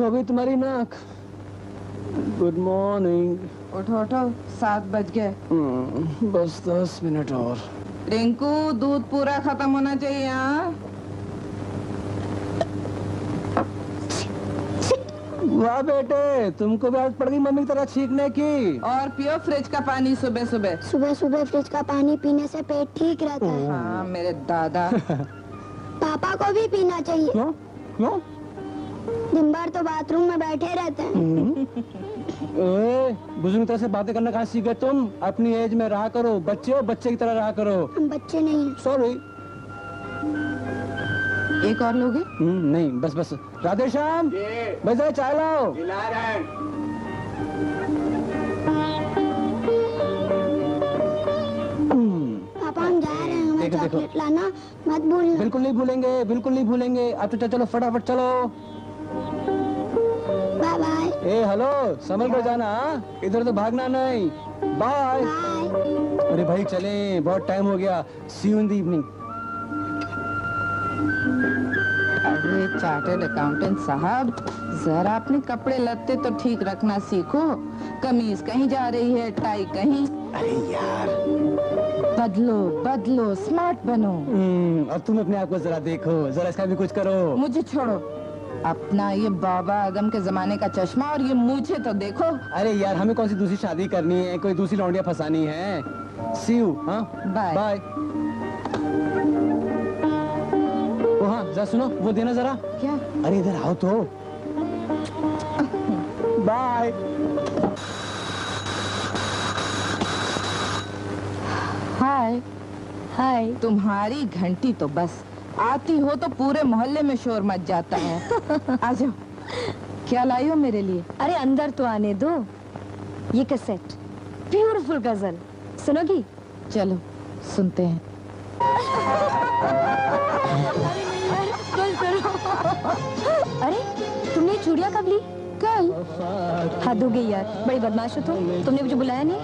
हो गई तुम्हारी नाक? Good morning. उठो उठो, 7 बज गए। बस 10 मिनट और। रिंकू, दूध पूरा खत्म होना चाहिए। हाँ, वाह बेटे, तुमको भी आदत पड़ गई मम्मी की तरह छींकने की। और पियो फ्रिज का पानी सुबह सुबह। सुबह सुबह फ्रिज का पानी पीने से पेट ठीक रहता है। हाँ मेरे दादा। पापा को भी पीना चाहिए। क्यों? क्यों? दिन भर तो बाथरूम में बैठे रहते हैं। बुजुर्ग तरह से बातें करना कहाँ सीख गए तुम? अपनी एज में रहा करो, बच्चे हो बच्चे की तरह रहा करो। हम बच्चे नहीं हैं। सॉरी। एक और लोगे? नहीं, बस बस। राधे श्याम, बस जरा चाय लाओ। पापा हम जा रहे हैं, हमें देखो, देखो। चॉकलेट लाना मत भूलना। बिल्कुल नहीं भूलेंगे, बिल्कुल नहीं भूलेंगे। अब तो चलो फटाफट चलो। Bye bye. ए हेलो, संभल कर जाना, इधर तो भागना नहीं। बाय। बाय। अरे भाई चले, बहुत टाइम हो गया। See you in the evening. अरे चार्टर्ड अकाउंटेंट साहब, जरा अपने कपड़े लत्ते तो ठीक रखना सीखो। कमीज कहीं जा रही है, टाई कहीं। अरे यार, बदलो बदलो, स्मार्ट बनो। अब तुम अपने आप को जरा देखो, जरा इसका भी कुछ करो। मुझे छोड़ो, अपना ये बाबा आदम के जमाने का चश्मा और ये मुझे तो देखो। अरे यार, हमें कौन सी दूसरी शादी करनी है, कोई दूसरी लौंडिया फंसानी है। सी यू। हाँ बाय बाय। ओ हाँ, जरा सुनो, वो देना जरा। क्या? अरे इधर आओ तो। बाय। हाय। हाय। तुम्हारी घंटी तो बस आती हो तो पूरे मोहल्ले में शोर मच जाता है। आ जाओ। क्या लाई हो मेरे लिए? अरे अंदर तो आने दो। ये कैसेट, ब्यूटीफुल गजल सुनोगी? चलो सुनते हैं। अरे तुमने चूड़ियां कब ली? कल। हद हो गई यार, बड़ी बदमाश हो तुमने मुझे बुलाया नहीं।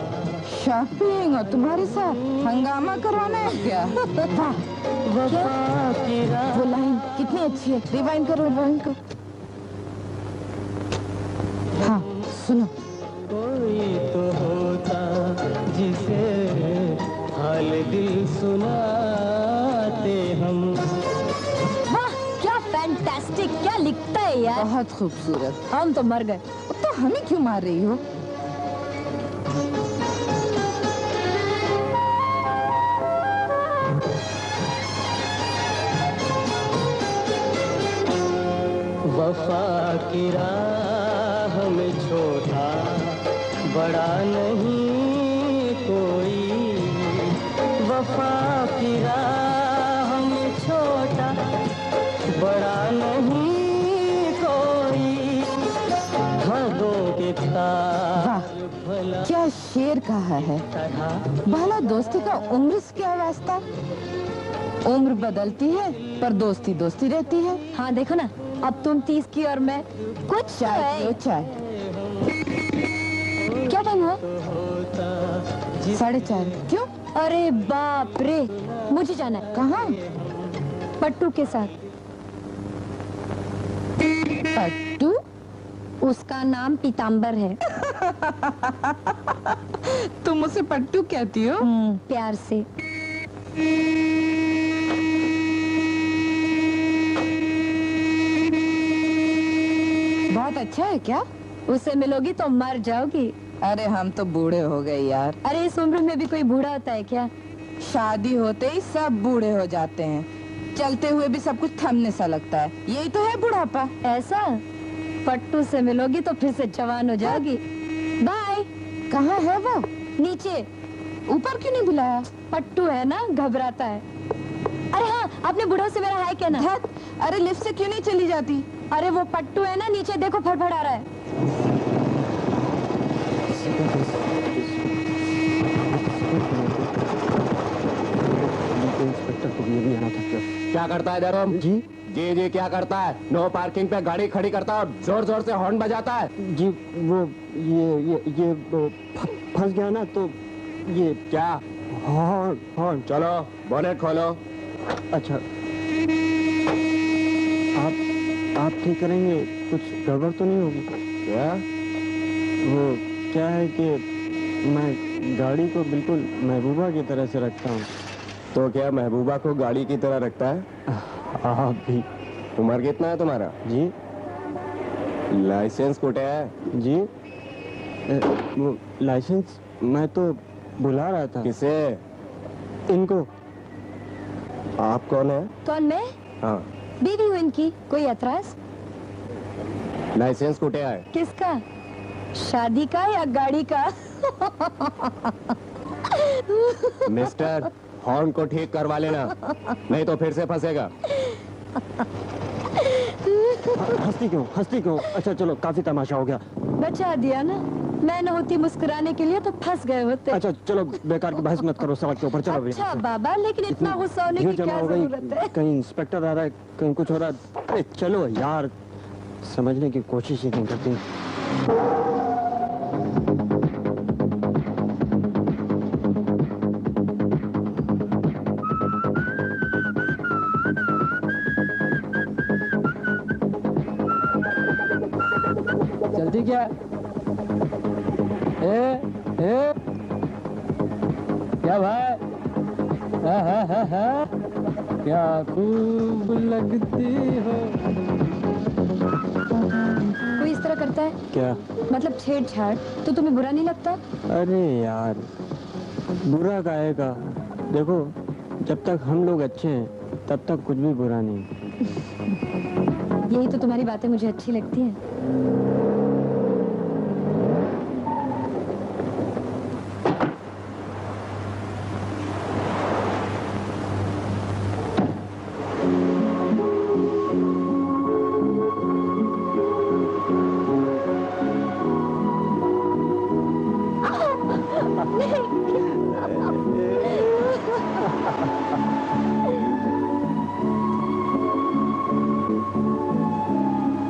शॉपिंग और तुम्हारे साथ हंगामा करवाना है क्या? वाह, वो लाइन कितनी अच्छी है। रिवाइंड करो, रिवाइंड करो। हाँ सुनो। कोई तो होता जिसे हाल दिल सुनाते हम। वाह क्या फैंटास्टिक, क्या लिखता है यार। बहुत खूबसूरत। हम तो मर गए। तो हमें क्यों मार रही हो? वफा की राह में छोटा बड़ा नहीं कोई। वफा की राह में छोटा बड़ा नहीं कोई। हदों के तार भला क्या शेर कहा है। भला दोस्ती का उम्र से क्या वास्ता? उम्र बदलती है पर दोस्ती दोस्ती रहती है। हाँ देखो ना, अब तुम 30 की और मैं कुछ चाय पियो, चाय। क्या टाइम हुआ? 4:30। क्यों? अरे बाप रे, मुझे जाना है। कहाँ? पट्टू के साथ। पट्टू? उसका नाम पीताम्बर है। तुम उसे पट्टू कहती हो? प्यार से। बहुत अच्छा है क्या? उससे मिलोगी तो मर जाओगी। अरे हम तो बूढ़े हो गए यार। अरे इस उम्र में भी कोई बूढ़ा होता है क्या? शादी होते ही सब बूढ़े हो जाते हैं। चलते हुए भी सब कुछ थमने सा लगता है। यही तो है बुढ़ापा। ऐसा? पट्टू से मिलोगी तो फिर से जवान हो जाओगी। बाय। कहाँ है वो? नीचे। ऊपर क्यों नहीं बुलाया? पट्टू है ना, घबराता है। अरे हाँ, अपने बुढ़ो से मेरा हाय कहना। धत, अरे लिफ्ट से क्यों नहीं चली जाती? अरे वो पट्टू है ना, नीचे देखो फड़फड़ा रहा है। इंस्पेक्टर को भी ये भी आना था। क्या करता है धर्म जी? जी क्या करता है? नो पार्किंग पे गाड़ी खड़ी करता है और जोर जोर से हॉर्न बजाता है। जी वो ये फंस गया ना, तो ये क्या हॉर्न हॉर्न। चलो बोनेट खोलो। अच्छा आप ठीक करेंगे, कुछ गड़बड़ तो नहीं होगी? क्या? वो क्या है कि मैं गाड़ी को बिल्कुल महबूबा की तरह से रखता हूँ। तो क्या महबूबा को गाड़ी की तरह रखता है? आप भी। उम्र कितना है तुम्हारा? जी लाइसेंस कुटे है? जी वो लाइसेंस मैं तो बुला रहा था। किसे? इनको। आप कौन है? कौन मैं? हाँ। बीवी हूँ इनकी, कोई एतराज? लाइसेंस कुटे है? किसका? शादी का या गाड़ी का? मिस्टर, हॉर्न को ठीक करवा लेना, नहीं तो फिर से फंसेगा। हंसती क्यों? अच्छा चलो, काफी तमाशा हो गया। बचा दिया ना, मैं न होती मुस्कुराने के लिए तो फंस गए होते। अच्छा चलो, बेकार की बहस मत करो सड़क के ऊपर, चलो भैया। अच्छा बाबा, लेकिन इतना गुस्सा होने की क्या जरूरत है? कहीं इंस्पेक्टर आ रहा है, कहीं कुछ हो रहा है। अरे चलो यार, समझने की कोशिश ही नहीं करती। जल्दी क्या? क्या भाई? क्या खूब लगती हो। कोई इस तरह करता है? क्या? मतलब छेड़छाड़, तो तुम्हें बुरा नहीं लगता? अरे यार, बुरा काहे का? देखो, जब तक हम लोग अच्छे हैं तब तक कुछ भी बुरा नहीं। यही तो तुम्हारी बातें मुझे अच्छी लगती हैं।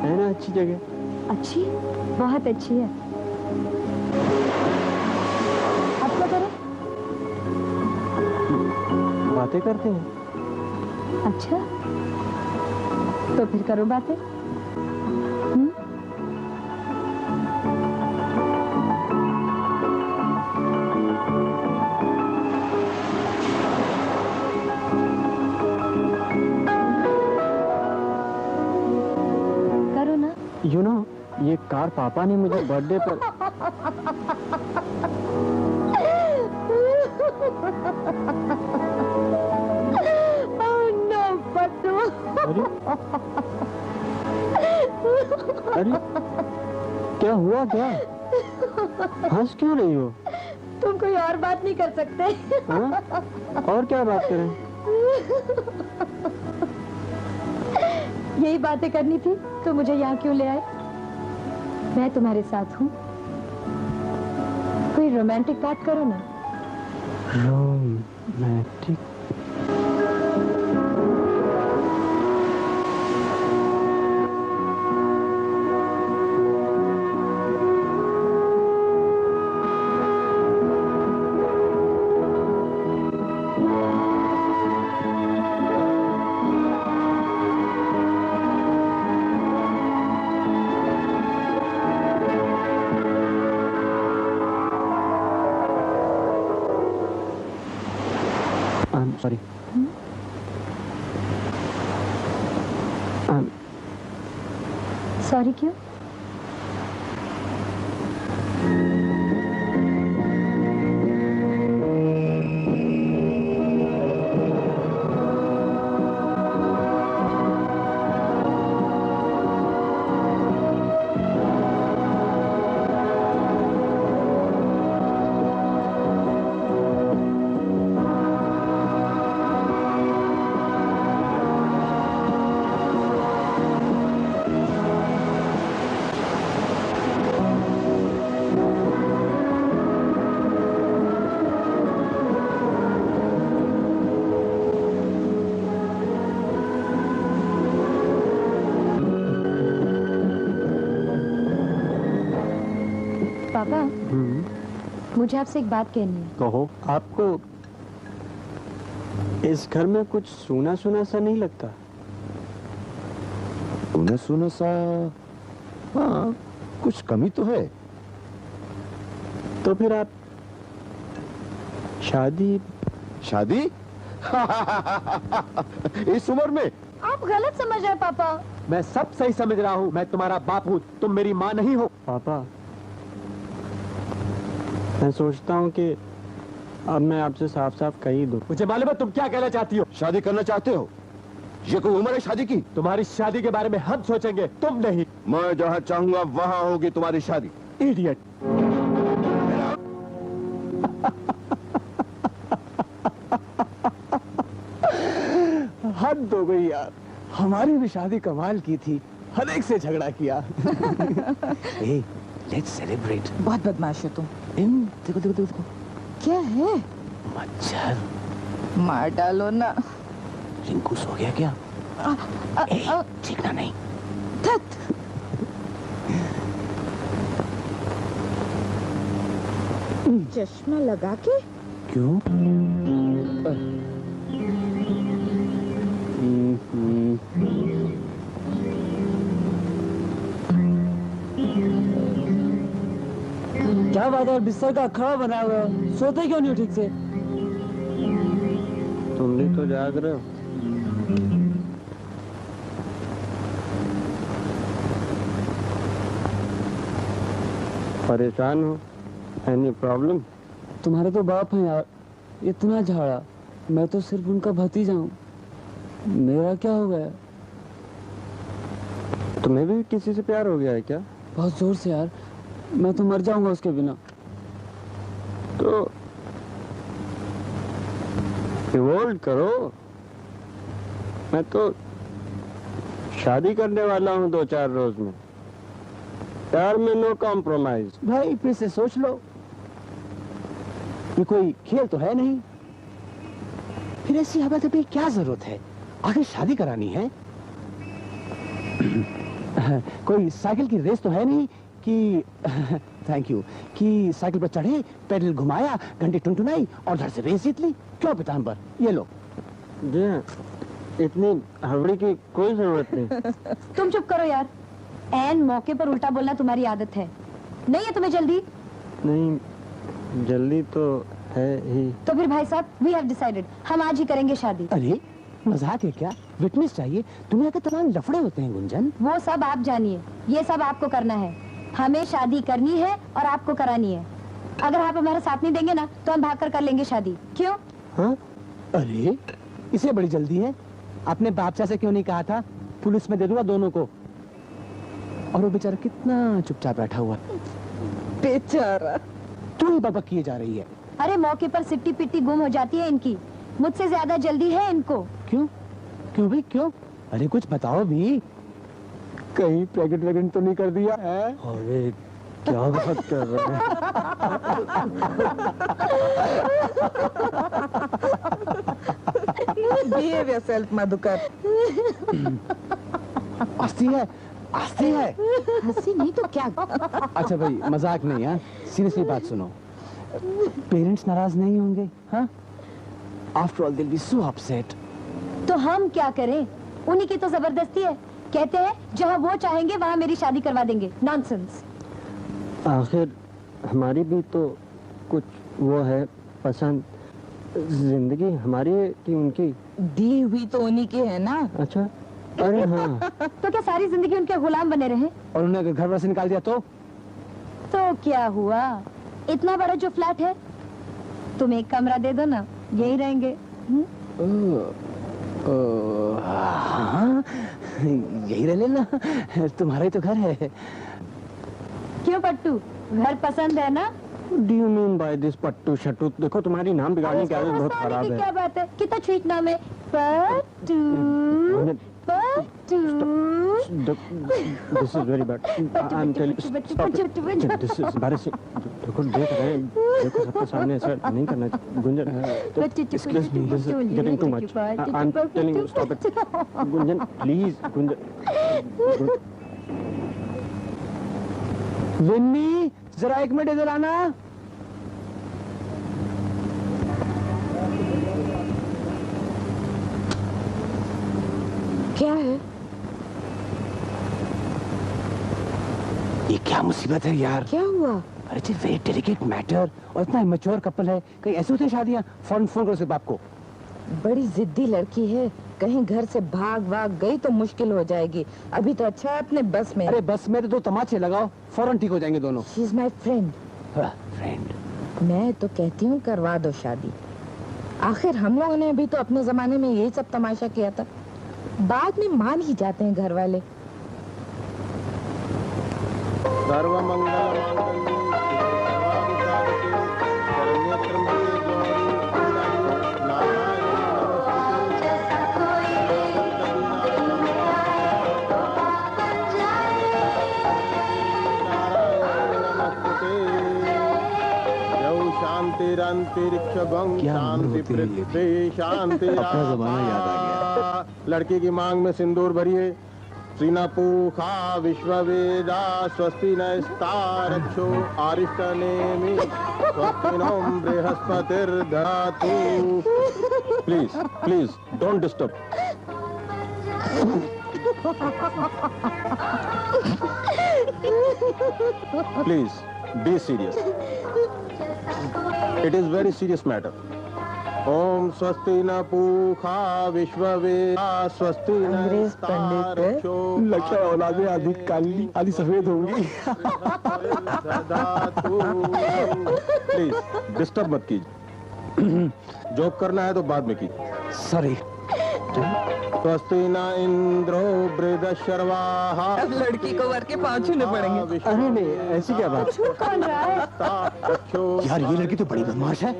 है ना अच्छी जगह? अच्छी, बहुत अच्छी है। अब क्या करें? बातें करते हैं। अच्छा, तो फिर करो बातें। करो ना। यू नो, ये कार पापा ने मुझे बर्थडे पर। No, पट्टू। अरे क्या हुआ? क्या हंस क्यों रही हो? तुम कोई और बात नहीं कर सकते? हाँ? और क्या बात करें? यही बातें करनी थी तो मुझे यहाँ क्यों ले आए? मैं तुम्हारे साथ हूँ, कोई रोमांटिक बात करो ना। रोमांटिक? सॉरी। सॉरी क्यों? पापा, मुझे आपसे एक बात कहनी है। कहो। आपको इस घर में कुछ सूना सूना सा नहीं लगता? सुना सुना सा, हाँ कुछ कमी तो है। तो फिर आप शादी शादी इस उम्र में? आप गलत समझ रहे हैं पापा। मैं सब सही समझ रहा हूँ। मैं तुम्हारा बाप हूँ, तुम मेरी माँ नहीं हो। पापा, मैं सोचता हूँ कि अब मैं आपसे साफ साफ कह ही दूं। मुझे मालूम है तुम क्या कहना चाहती हो। शादी करना चाहते हो? ये कोई उम्र है शादी की? तुम्हारी शादी के बारे में हम सोचेंगे, तुम नहीं। मैं जहाँ चाहूंगा वहाँ होगी तुम्हारी शादी। इडियट। हद हो गई यार, हमारी भी शादी कमाल की थी, हर एक से झगड़ा किया। Hey, let's celebrate. बहुत बदमाश हो तुम। देखो देखो देखो देखो, क्या है? मच्छर। मार डालो ना। रिंकू सो गया क्या? चीखना नहीं। धत। चश्मा लगा के? क्यों? क्या बात है, बिस्तर का अखाड़ा बना हुआ है, सोते क्यों नहीं हो ठीक से? तुम भी तो जाग रहे हो। परेशान हो? Any problem? तुम्हारे तो बाप हैं यार, इतना झाड़ा, मैं तो सिर्फ उनका भतीजा हूँ, मेरा क्या हो गया? तुम्हें भी किसी से प्यार हो गया है क्या? बहुत जोर से यार, मैं तो मर जाऊंगा उसके बिना। तो रिवोल्ट करो, मैं तो शादी करने वाला हूँ 2-4 रोज में। प्यार में नो कॉम्प्रोमाइज। भाई फिर से सोच लो, ये कोई खेल तो है नहीं। फिर ऐसी हवा पे क्या जरूरत है? आखिर शादी करानी है। कोई साइकिल की रेस तो है नहीं कि थैंक यू कि साइकिल पर चढ़े, पैडल घुमाया, घंटी टुनटुनाई और घर से रेस जीत ली। क्यों पिताम पर? ये लो। जी हाँ, इतनी हड़बड़ी की कोई जरूरत नहीं। तुम चुप करो यार, एन मौके पर उल्टा बोलना तुम्हारी आदत है। नहीं है तुम्हें जल्दी? नहीं, जल्दी तो है ही। तो फिर भाई साहब, वी हैव डिसाइडेड, हम आज ही करेंगे शादी। अरे मजाक है क्या? विटनेस चाहिए। दुनिया के तमाम लफड़े होते हैं गुंजन। वो सब आप जानिए, ये सब आपको करना है। हमें शादी करनी है और आपको करानी है। अगर आप हमारा साथ नहीं देंगे ना, तो हम भागकर कर लेंगे शादी। क्यों? हाँ? अरे इसे बड़ी जल्दी है। आपने बादशाह से क्यों नहीं कहा था? पुलिस में दे दूंगा दोनों को। और वो बेचारा कितना चुपचाप बैठा हुआ। बेचारा। तू ही बकबक किए जा रही है। अरे मौके पर सिट्टी पिट्टी गुम हो जाती है इनकी, मुझसे ज्यादा जल्दी है इनको। क्यों? क्यों भाई क्यों? अरे कुछ बताओ भी। कहीं प्रेग्नेंट वेग्नेंट तो नहीं कर दिया है? अरे क्या बात कर रहे हैं? Behave yourself, Madhukar. आस्ती है, आस्ती है। हंसी नहीं तो क्या? अच्छा भाई मजाक नहीं है, सीरियसली बात सुनो। पेरेंट्स नाराज नहीं होंगे? हाँ? आफ्टर ऑल दिल बी सो अपसेट। तो हम क्या करें? उन्हीं की तो जबरदस्ती है। कहते हैं जहाँ वो चाहेंगे वहाँ मेरी शादी करवा देंगे। नॉनसेंस। आखिर हमारी भी तो कुछ वो है पसंद। जिंदगी हमारी है कि उनकी? दी हुई तो उन्हीं की है ना। अच्छा, अरे हाँ। तो क्या सारी जिंदगी उनके गुलाम बने रहे? और उन्हें अगर घर वाले से निकाल दिया तो? तो क्या हुआ? इतना बड़ा जो फ्लैट है, तुम एक कमरा दे दो ना, यही रहेंगे। हाँ यही रह लेना, तुम्हारा ही तो घर है। क्यों पट्टू, घर पसंद है ना? Do you mean by this पट्टू शट्टू? देखो तुम्हारी नाम बिगाड़ने की इसमें आदत बहुत हंसने खराब की है। क्या बात है? कितना स्वीट नाम है, पट्टू। पट्टू। This is very bad. I'm telling you, stop it. This is embarrassing. देखो देख रहे हैं, देखो सबके सामने ऐसा नहीं करना चाहिए। Gunjan, excuse me, this is getting too much. I'm telling you, stop it. Gunjan, please, Gunjan. Vinni जरा 1 मिनट इधर आना। क्या है? क्या मुसीबत है यार। क्या हुआ? अरे जी वेरी डेलिकेट मैटर और इतना इमेच्योर कपल है, कहीं ऐसे होते हैं शादियां। फोन करो सिर्फ आपको। बड़ी जिद्दी लड़की है, कहीं घर से भाग गई तो मुश्किल हो जाएगी। अभी तो अच्छा है अपने बस में। अरे बस में तो 2 तमाचे लगाओ, फौरन ठीक हो जाएंगे दोनों। She is my friend. Friend. मैं तो कहती हूँ करवा दो शादी। आखिर हम लोगों ने भी तो अपने जमाने में यही सब तमाशा किया था। बाद में मान ही जाते हैं घर वाले। शांतिरंतरिक्ष शांति पृथ्वी शांति। अपना जमाना याद आ गया। लड़की की मांग में सिंदूर भरिए। श्रीनपूखा विश्ववेदा स्वस्ति नस्तारक्षो आरिष्टनेमि स्वस्ति नो बृहस्पतिर्दधातु। Please don't disturb. Please be serious, it is very serious matter. ओम स्वस्ति न पूखा विश्ववेदा स्वस्ति अंग्रेज पंडित है। लगता है औलादे आधी काली आधी सफेद होंगी। प्लीज डिस्टर्ब मत कीजिए। जॉब करना है तो बाद में कीजिए। सॉरी। स्वस्ति न इंद्रो वृद्धशर्वाः। अब लड़की को वर के पाँव छूने पड़ेंगे। अरे नहीं, ऐसी क्या बात। छूट कौन रहा है? यार ये लड़की तो बड़ी बदमाश है।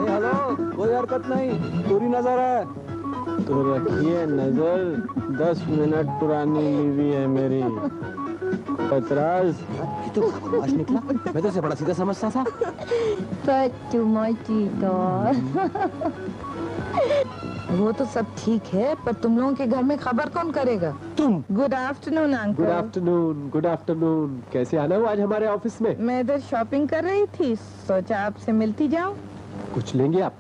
हेलो, कोई हरकत नहीं, पूरी नजर है। तो रखिए नजर, 10 मिनट पुरानी लीवी है मेरी। पतराज ये तो बदमाश निकला। मैं तो इसे बड़ा सीधा समझता था। वो तो सब ठीक है, पर तुम लोगों के घर में खबर कौन करेगा? तुम। Good afternoon uncle. Good afternoon. Good afternoon. कैसे आना हुआ आज हमारे ऑफिस में? मैं इधर शॉपिंग कर रही थी, सोचा आपसे मिलती जाऊं। कुछ लेंगे आप?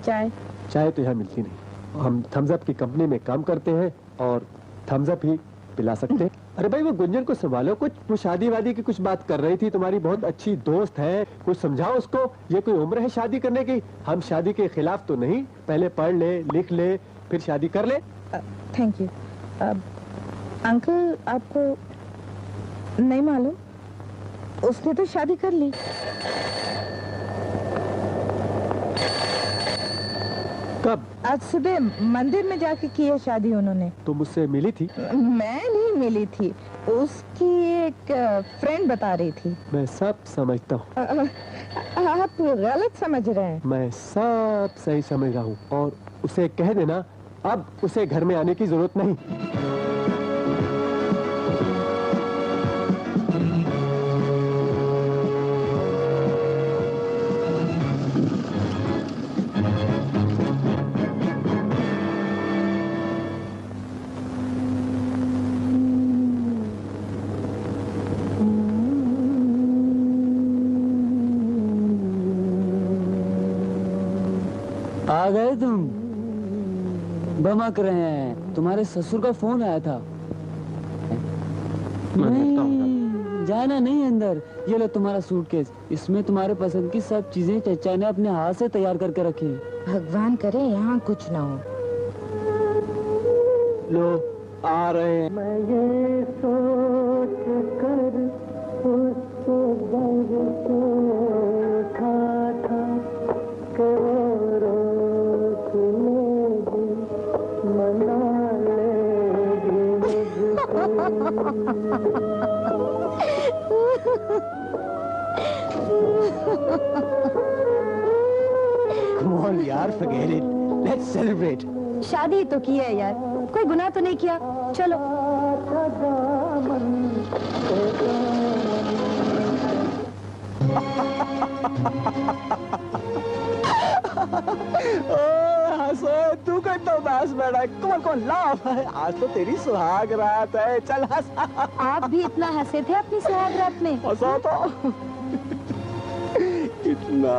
चाय? चाय तो यहाँ मिलती नहीं। हम थम्स अप की कंपनी में काम करते हैं और थम्स अप ही पिला सकते हैं। अरे भाई वो गुंजन को संभालो, कुछ वो शादी वादी की कुछ बात कर रही थी, तुम्हारी बहुत अच्छी दोस्त है, कुछ समझाओ उसको। ये कोई उम्र है शादी करने की? हम शादी के खिलाफ तो नहीं, पहले पढ़ ले लिख ले फिर शादी कर ले। Thank you. अंकल आपको नहीं मालूम, उसने तो शादी कर ली। कब? आज सुबह मंदिर में जाके की है शादी उन्होंने। तो मुझसे मिली थी? मैं नहीं मिली थी, उसकी एक फ्रेंड बता रही थी। मैं सब समझता हूँ। आप गलत समझ रहे हैं। मैं सब सही समझ रहा हूँ और उसे कह देना अब उसे घर में आने की जरूरत नहीं। आ गए तुम? बमक रहे हैं। तुम्हारे ससुर का फोन आया था। नहीं जाना नहीं अंदर। ये लो तुम्हारा सूटकेस, इसमें तुम्हारे पसंद की सब चीजें चचा ने अपने हाथ से तैयार करके रखी है। भगवान करे यहाँ कुछ ना हो। लो आ रहे हैं। मैं ये सोच कर उसको दर्द से उठा था कि वो रोक लेगी, मना लेगी मुझको। Come on यार, forget it. Let's celebrate. शादी तो की है यार, कोई गुनाह तो नहीं किया। चलो। हंसो, तू कर तो बस बेटा। कौन लाफ। आज तो तेरी सुहाग रात है, चल हंस। आप भी इतना हंसे थे अपनी सुहाग रात में। हंसो तो। इतना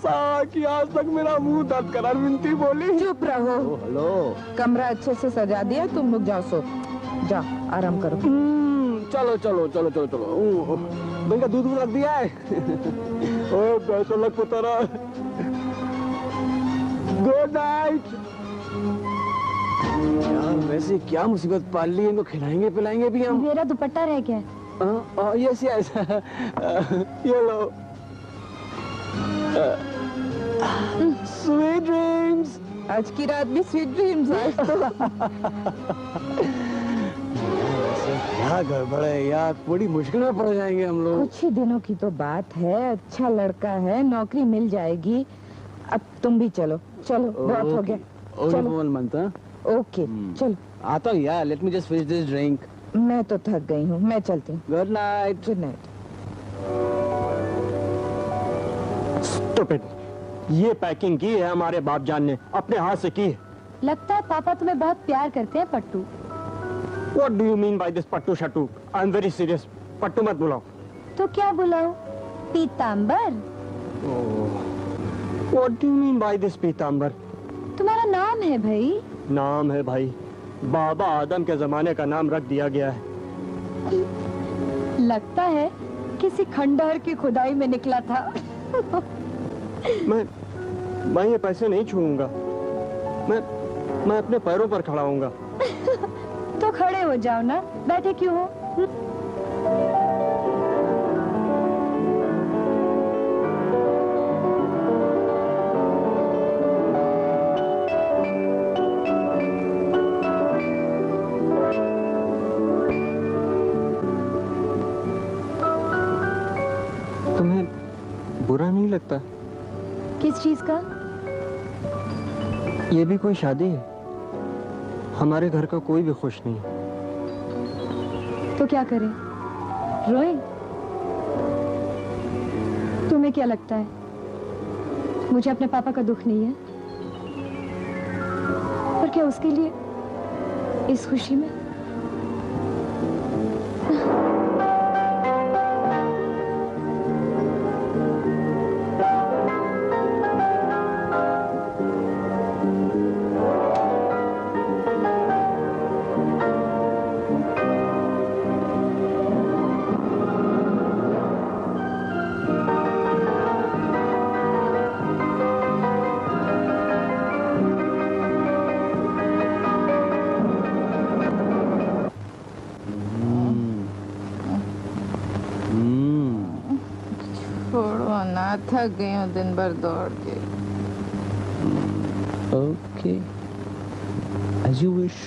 सा कि आज तक मेरा मुंह दर्द करा। विनती बोली। चुप रहो। हेलो। कमरा अच्छे से सजा दिया, तुम लोग जाओ सो। जाओ आराम करो। चलो चलो चलो चलो चलो। भाई का दूध रख दिया है। ओ पैसों लग पुतरा। Good night. यार वैसे क्या मुसीबत पाल ली, इनको खिलाएंगे पिलाएंगे भी हम। मेरा दुपट्टा रह गया है। Yes yes. ये लो। Sweet dreams. आज की रात भी स्वीट ड्रीम्स। आज तो क्या गड़बड़ है यार, बड़ी मुश्किल में पड़ जाएंगे हम लोग। कुछ ही दिनों की तो बात है, अच्छा लड़का है, नौकरी मिल जाएगी। अब तुम भी चलो। चलो बहुत हो गया। चलो 1 month। ओके चलो। आता हूँ यार, let me just finish this drink. मैं तो थक गई हूँ, मैं चलती हूँ। Good night. Good night. Stupid, ये पैकिंग की है हमारे बाप जान ने, अपने हाथ से की है। लगता है पापा तुम्हें बहुत प्यार करते हैं पट्टू। What do you mean by this pattu शट्टू? I'm very serious। पट्टू मत बुलाओ। तो क्या बुलाऊं? पीतांबर? What do you mean by this पीतांबर? तुम्हारा नाम है भाई। नाम है भाई, बाबा आदम के जमाने का नाम रख दिया गया है। लगता है किसी खंडहर की खुदाई में निकला था। मैं ये पैसे नहीं छूऊंगा। मैं अपने पैरों पर खड़ा होऊंगा। तो खड़े हो जाओ ना, बैठे क्यों हो? तुम्हें बुरा नहीं लगता? किस चीज का? ये भी कोई शादी है, हमारे घर का कोई भी खुश नहीं। तो क्या करें? रोए? तुम्हें क्या लगता है मुझे अपने पापा का दुख नहीं है? पर क्या उसके लिए इस खुशी में? छोड़ो ना, थक गई हूँ दिन भर दौड़ के। Okay, as you wish।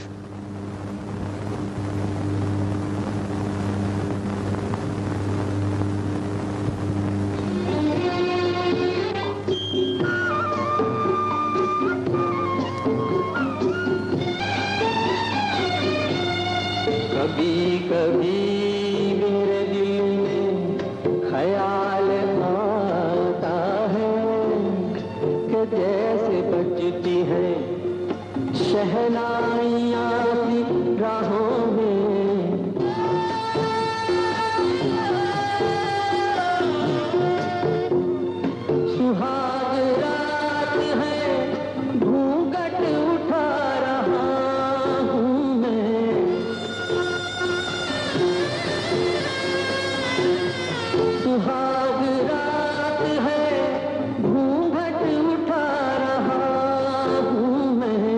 कभी कभी मेरे दिल में ख्याल आता है कि जैसे बजती है शहनाइयाँ सी राहों में। सुहाग रात है, घूंघट उठा रहा हूँ मैं। सुहाग रात है, घूंघट उठा रहा हूँ मैं।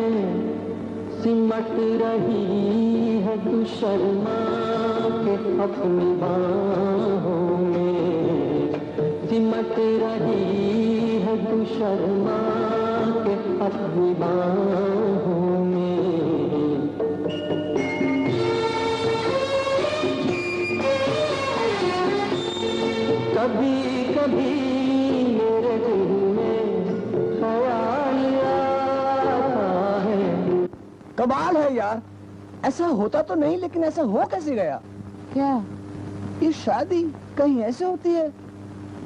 सिमट रही है तू शर्मा के अपनी बाहों में। सिमट रही है तू शर्मा के अपनी बाहों में। कभी कभी मेरे दिल में ख्याल आता है। कमाल है यार, ऐसा होता तो नहीं, लेकिन ऐसा हो कैसे गया? क्या? ये शादी कहीं ऐसे होती है?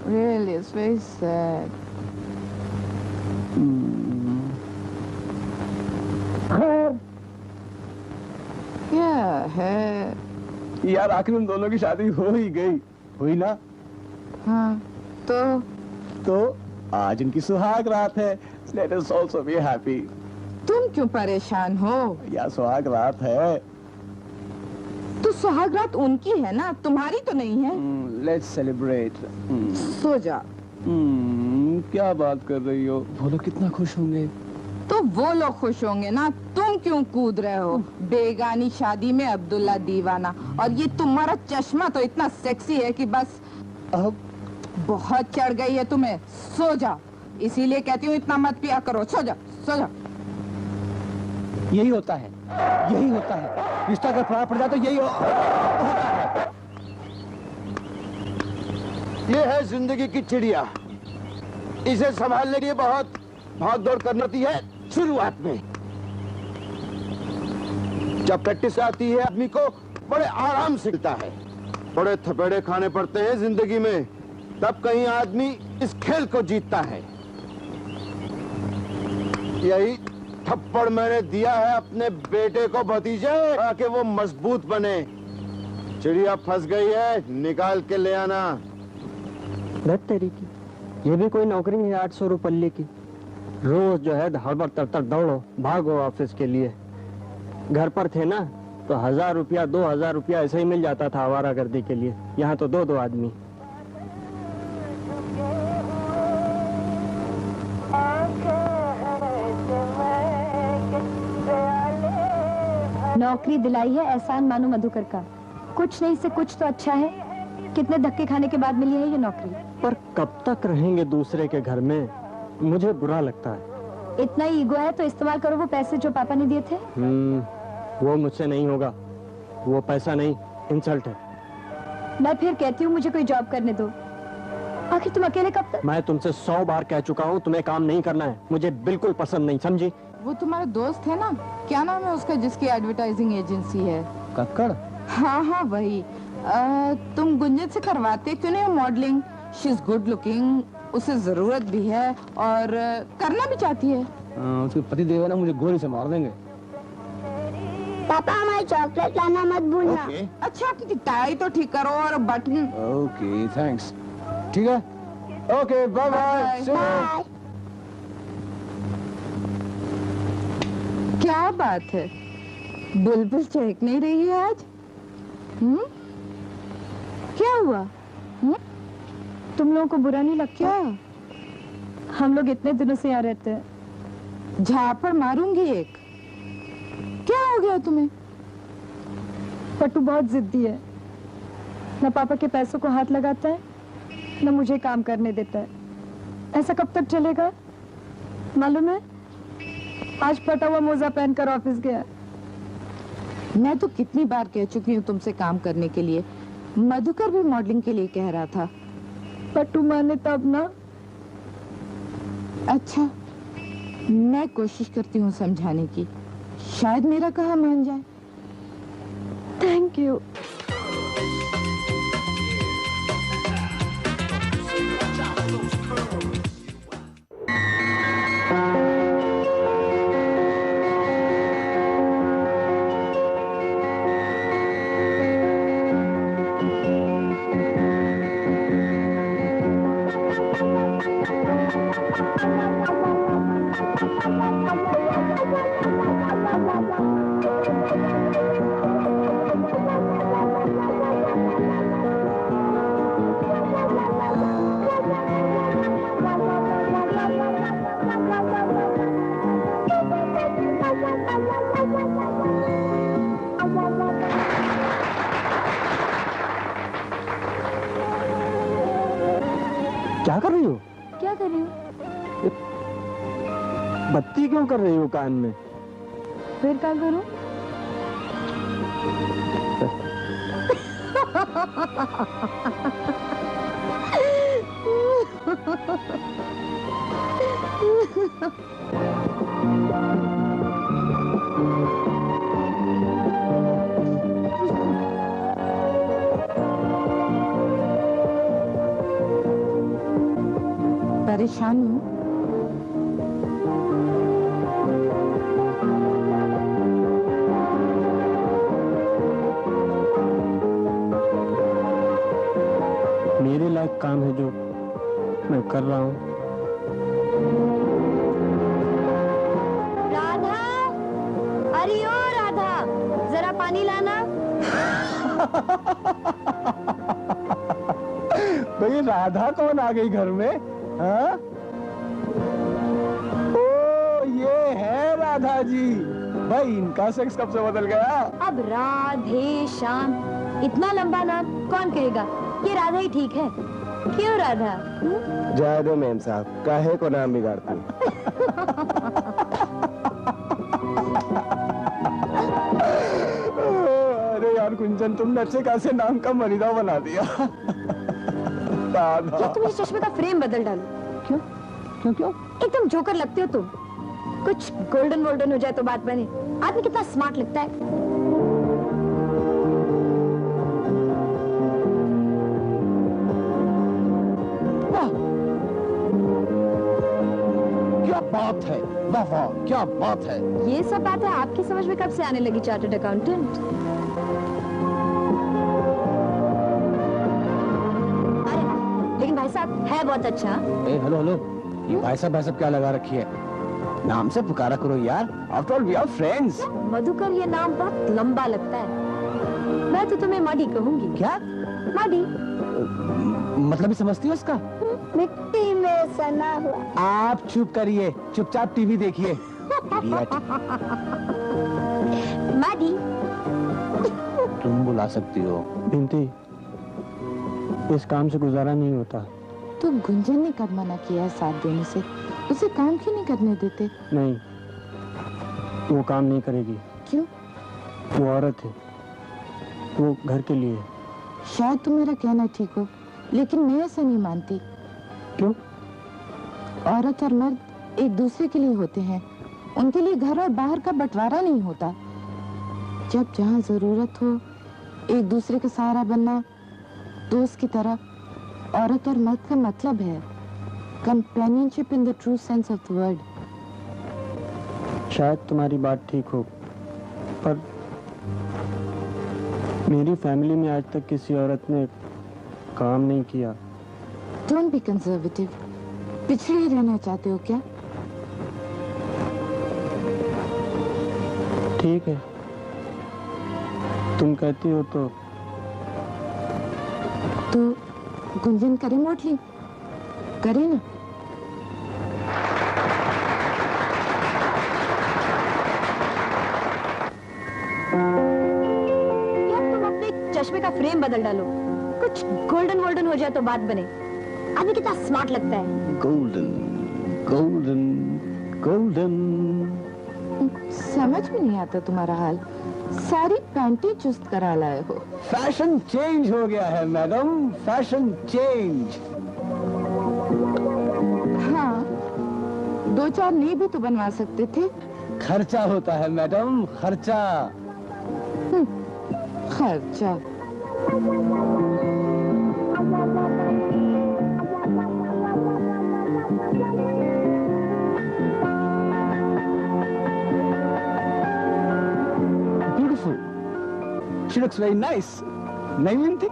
Really, it's very sad. खैर क्या है? यार, आखिर उन दोनों की शादी हो ही गई, हुई ना? हाँ तो तो आज इनकी सुहाग रात है। Let us also be happy. तुम क्यों परेशान हो? या सुहाग रात है। तो सुहाग रात उनकी है ना, तुम्हारी तो नहीं है। Let's celebrate. सो जा। क्या बात कर रही हो? वो लोग कितना खुश होंगे। तो वो लोग खुश होंगे ना, तुम क्यों कूद रहे हो? बेगानी शादी में अब्दुल्ला दीवाना। और ये तुम्हारा चश्मा तो इतना सेक्सी है कि बस अब बहुत चढ़ गई है तुम्हें। सो जा। इसीलिए कहती हूँ इतना मत पिया करो। सो जा, सो जा। यही होता है, यही होता है। रिश्ता अगर फरार पड़ जाए तो यही होता है। ये है जिंदगी की चिड़िया। इसे संभालने के लिए बहुत भाग दौड़ करनी होती है शुरुआत में। जब प्रैक्टिस आती है आदमी को बड़े आराम से मिलता है। बड़े थपेड़े खाने पड़ते हैं जिंदगी में, तब कहीं आदमी इस खेल को जीतता है। यही थप्पड़ मैंने दिया है अपने बेटे को भतीजे, ताकि वो मजबूत बने। चिड़िया फंस गई है, निकाल के ले आना। रत तेरी की, ये भी कोई नौकरी है 800 रुपये की। रोज जो है हड़बड़ तर दौड़ो भागो ऑफिस के लिए। घर पर थे ना तो 1000 रुपया 2000 रुपया ऐसे ही मिल जाता था आवारागर्दी के लिए। यहाँ तो दो आदमी। नौकरी दिलाई है एहसान मानो मधुकर का। कुछ नहीं से कुछ तो अच्छा है। कितने धक्के खाने के बाद मिली है ये नौकरी। पर कब तक रहेंगे दूसरे के घर में? मुझे बुरा लगता है। इतना ही ईगो है तो इस्तेमाल करो वो पैसे जो पापा ने दिए थे। वो मुझसे नहीं होगा। वो पैसा नहीं, इंसल्ट है। मैं फिर कहती हूँ मुझे कोई जॉब करने दो। आखिर तुम अकेले कब तक? मैं तुमसे 100 बार कह चुका हूँ तुम्हें काम नहीं करना है। मुझे बिल्कुल पसंद नहीं, समझी? वो तुम्हारा दोस्त है ना, क्या नाम है उसका जिसकी एडवर्टाइजिंग एजेंसी है? कक्कड़। हाँ हाँ वही। तुम गुंजन से करवाते क्यों नहीं modelling? She is good looking, उसे जरूरत भी है और करना भी चाहती है। उसके पति देव है ना, मुझे गोली से मार देंगे। पापा हमारी चॉकलेट लाना मत भूलना। अच्छा अपनी टाई तो ठीक करो और बटन। Okay thanks. ठीक है, ओके बाय बाय। बाय। क्या बात है, बुलबुल चहक नहीं रही है आज? क्या हुआ? तुम लोगों को बुरा नहीं लगता? क्या? हम लोग इतने दिनों से यहाँ रहते हैं। झापड़ मारूंगी एक। क्या हो गया तुम्हें? पट्टू बहुत जिद्दी है। न पापा के पैसों को हाथ लगाता है न मुझे काम करने देता है। ऐसा कब तक चलेगा? मालूम है आज फटा हुआ मोजा पहनकर ऑफिस गया। मैं तो कितनी बार कह चुकी हूँ तुमसे काम करने के लिए। मधुकर भी मॉडलिंग के लिए कह रहा था। पट्टू माने तब ना। अच्छा मैं कोशिश करती हूँ समझाने की, शायद मेरा कहा मान जाए। Thank you. क्या कर रही हो? क्या कर रही हूँ? बत्ती क्यों कर रही हो कान में? फिर क्या करूँ? परेशान हूँ। मेरे लायक काम है जो मैं कर रहा हूँ। राधा, अरे ओ राधा, जरा पानी लाना। भाई राधा कौन आ गई घर में? हाँ? ओ ये है राधा जी। भाई इनका सेक्स कब से बदल गया? अब राधे श्याम, इतना लंबा नाम कौन कहेगा? ये राधा ही ठीक है। क्यों राधा? जाए दो मेम साहब, काहे को नाम बिगाड़ती? अरे यार कुंजन, तुमने अच्छे खासे नाम का मरीदा बना दिया। राधा। या तुम इस चश्मे का फ्रेम बदल डालो। क्यों? क्यों क्यों? एकदम जोकर लगते हो तुम। कुछ गोल्डन वोल्डन हो जाए तो बात बने। आदमी कितना स्मार्ट लगता है। क्या बात है, वाह वाह, क्या बात है। ये सब बातें आपकी समझ में कब से आने लगी चार्टर्ड अकाउंटेंट? अरे लेकिन भाई साहब है बहुत अच्छा। हेलो हेलो, ये भाई साहब क्या लगा रखी है? नाम से पुकारा करो यार, after all we are friends. Madhukar ये नाम बहुत लंबा लगता है। मैं तो तुम्हें माडी कहूंगी। क्या? माडी मतलब ही समझती हो उसका? मिट्टी में सना हुआ। आप चुप करिए, चुपचाप टीवी देखिए। माडी तुम बुला सकती हो। बिंती, इस काम से गुजारा नहीं होता। तो गुंजन ने कब मना किया है साथ देने से? उसे काम क्यों नहीं करने देते? नहीं, वो काम नहीं करेगी। क्यों? वो औरत है, वो घर के लिए। शायद तुम मेरा कहना ठीक हो, लेकिन मैं ऐसा नहीं मानती। क्यों? औरत और मर्द एक दूसरे के लिए होते हैं। उनके लिए घर और बाहर का बंटवारा नहीं होता। जब जहाँ जरूरत हो एक दूसरे का सहारा बनना, दोस्त की तरह। औरत और मर्द का मतलब है companionship in the true sense of the word. शायद तुम्हारी बात ठीक हो, पर मेरी फैमिली में आज तक किसी औरत ने काम नहीं किया। Don't be conservative. पिछड़े रहना चाहते हो क्या? ठीक है, तुम कहती हो तो गुंजन करे मोटली, करे ना। चश्मे का फ्रेम बदल डालो। कुछ गोल्डन वोल्डन हो जाए तो बात बने। आदमी कितना स्मार्ट लगता है। Golden golden golden. समझ में नहीं आता तुम्हारा हाल। सारी पैंटें चुस्त करा लाए हो। फैशन चेंज हो गया है मैडम, फैशन चेंज। हाँ, 2-4 नई भी तो बनवा सकते थे। खर्चा होता है मैडम, खर्चा। खर्चा। Beautiful. She looks very nice. नहीं मिलती?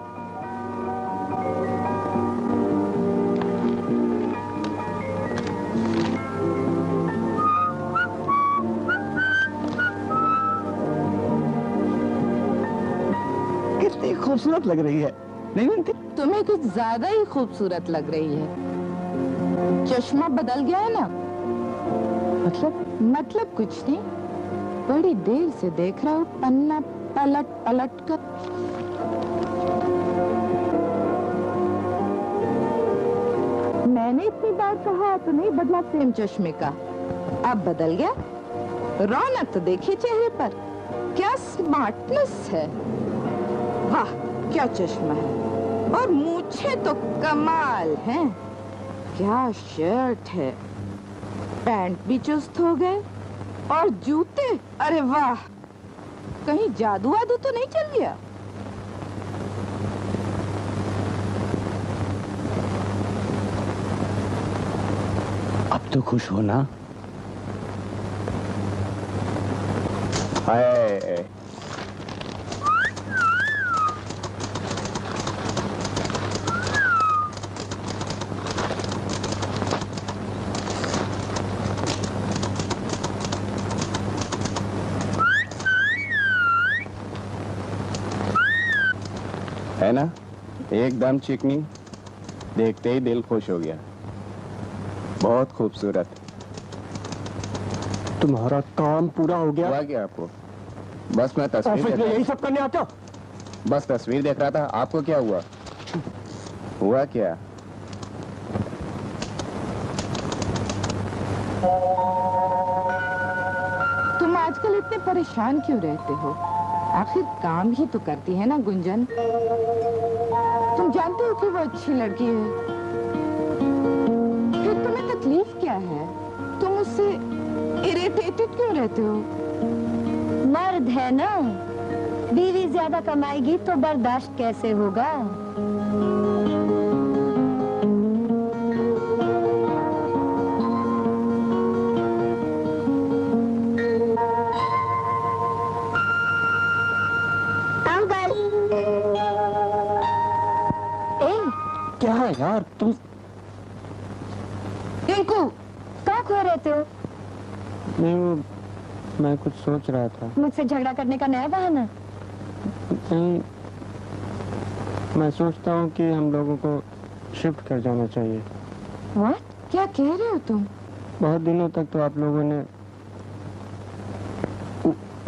कितनी खूबसूरत लग रही है, नहीं मिलती? तुम्हें कुछ ज्यादा ही खूबसूरत लग रही है। चश्मा बदल गया है ना? मतलब कुछ नहीं। बड़ी देर से देख रहा हूँ पन्ना पलट पलट कर। मैंने इतनी बार कहा तो नहीं बदला फ्रेम चश्मे का। अब बदल गया। रौनक तो देखिए चेहरे पर। क्या स्मार्टनेस है। वाह, क्या चश्मा है। और मूछें तो कमाल हैं। क्या शर्ट है। पैंट भी चुस्त हो गए। और जूते, अरे वाह, कहीं जादू वादू तो नहीं चल गया? अब तो खुश हो ना? हाय, है ना, एकदम चिकनी, देखते ही दिल खुश हो गया। बहुत खूबसूरत। तुम्हारा काम पूरा हो गया? हुआ क्या आपको? बस मैं तस्वीर ऑफिस देख में रहा यही सब करने आते हो? था। बस तस्वीर देख रहा था। आपको क्या हुआ? हुआ क्या? तुम आजकल इतने परेशान क्यों रहते हो? आखिर काम ही तो करती है ना गुंजन। तुम जानते हो कि वो अच्छी लड़की है, फिर तुम्हें तकलीफ क्या है? तुम उससे इरिटेटेड क्यों रहते हो? मर्द है ना, बीवी ज्यादा कमाएगी तो बर्दाश्त कैसे होगा? क्या है यार तुम? टिंकू, कहाँ खो रहते हो? मैं कुछ सोच रहा था। मुझसे झगड़ा करने का नया बहाना? नहीं, मैं सोचता हूँ कि हम लोगों को शिफ्ट कर जाना चाहिए। What? क्या कह रहे हो तुम? बहुत दिनों तक तो आप लोगों ने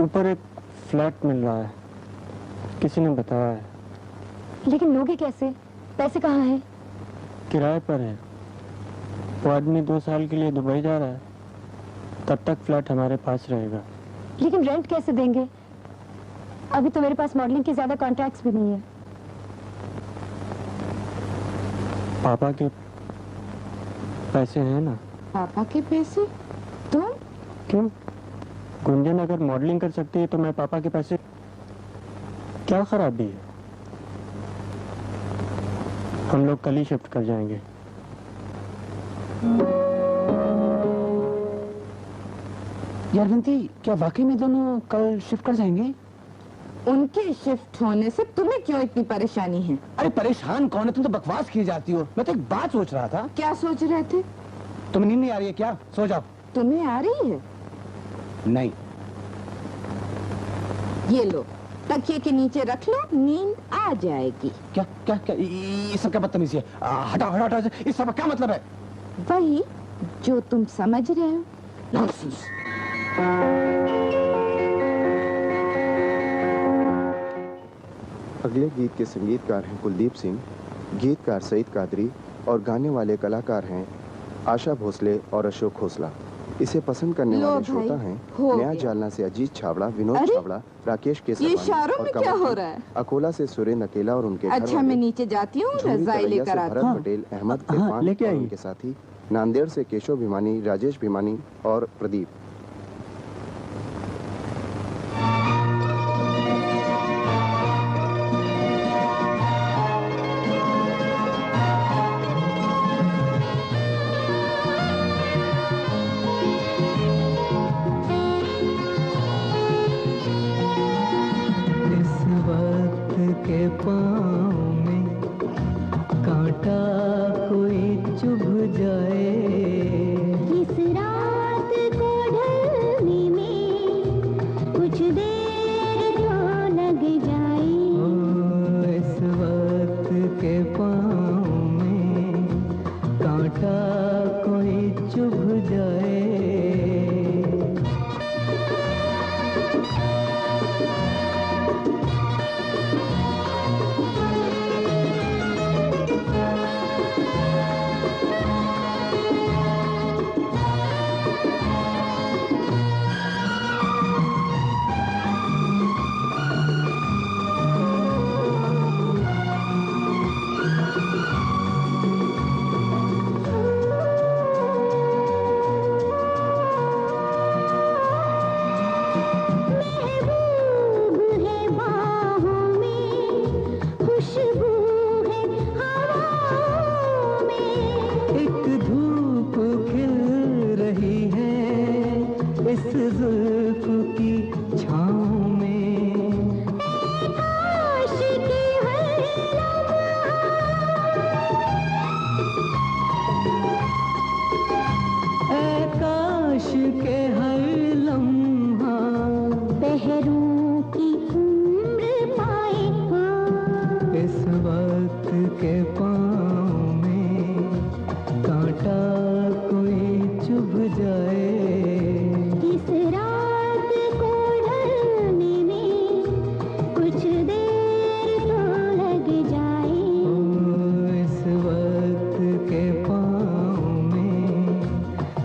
ऊपर एक फ्लैट मिल रहा है, किसी ने बताया है। लेकिन लोगे कैसे? पैसे कहाँ हैं? किराए पर है। वो आदमी 2 साल के लिए दुबई जा रहा है, तब तक फ्लैट हमारे पास रहेगा। लेकिन रेंट कैसे देंगे? अभी तो मेरे पास मॉडलिंग के ज्यादा कॉन्ट्रैक्ट्स भी नहीं है। पापा के पैसे हैं ना? पापा के पैसे? तुम? क्यों? गुंजन अगर मॉडलिंग कर सकती है तो मैं पापा के पैसे, क्या खराबी है? हम लोग कल ही शिफ्ट कर जाएंगे। यार विंती, क्या वाकई में दोनों कल शिफ्ट कर जाएंगे? उनके शिफ्ट होने से तुम्हें क्यों इतनी परेशानी है? अरे परेशान कौन है? तुम तो बकवास किए जाती हो। मैं तो एक बात सोच रहा था। क्या सोच रहे थे? तुम्हें नींद नहीं आ रही है क्या? सो जाओ। तुम्हें आ रही है? नहीं। ये लो, तकिए के नीचे रख लो, नींद आ जाएगी। क्या क्या क्या ये सब क्या बदतमीजी है? हटाओ हटाओ हटाओ, इस सब का क्या मतलब है? वही जो तुम समझ रहे हो। नॉनसेंस। अगले गीत के संगीतकार हैं कुलदीप सिंह, गीतकार सईद कादरी और गाने वाले कलाकार हैं आशा भोसले और अशोक खोसला। इसे पसंद करने लो वाले भाई, श्रोता हैं हो नया गया। जालना से अजीत छाबड़ा, विनोद अरे, छाबड़ा, राकेश ये केसरवानी इशारों में और क्या कमल हो सिंह। रहा है? अकोला से सुरेंद्र अकेला और उनके अच्छा, मैं नीचे जाती हूँ, रजाई लेकर आती भरत हूँ। पटेल, अहमद हाँ, इरफान लेके और आइए। उनके साथी, नांदेड़ से केशव भिमानी, राजेश भिमानी और प्रदीप। इस वक्त के पाँव में कांटा कोई चुभ जाए, इस रात को ढलने में कुछ देर जो लग जाए। ओ इस वक्त के पाँव में कांटा कोई चुभ जाए। वक्त के पाँव में कांटा कोई चुभ जाए, इस रात को ढलने में कुछ देर तो लग जाए। इस वक्त के पाँव में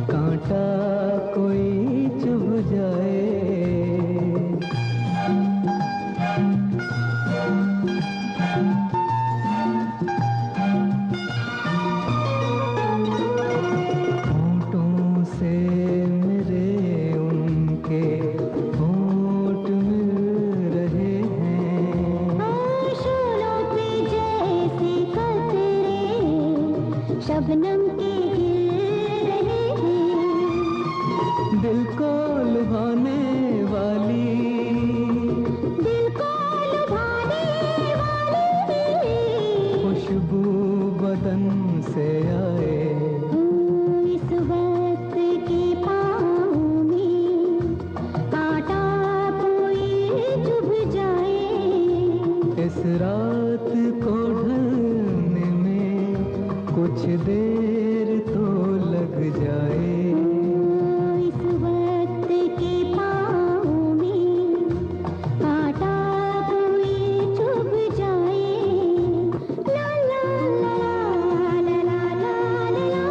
कांटा कोई चुभ जाए। होंठों से मेरे उनके होंठ मिल रहे हैं, शोलों पे जैसे कतरे शबनम के गिर रहे हैं। दिल को लुभाने वाली, दिल को लुभाने वाली खुशबू बदन से आए, इस वक्त के पाँव में कांटा कोई चुभ जाए। इस रात को ढलने में कुछ देर तो लग जाए। इस वक्त के पाँव में कांटा कोई चुभ जाए। ला ला ला ला ला ला ला ला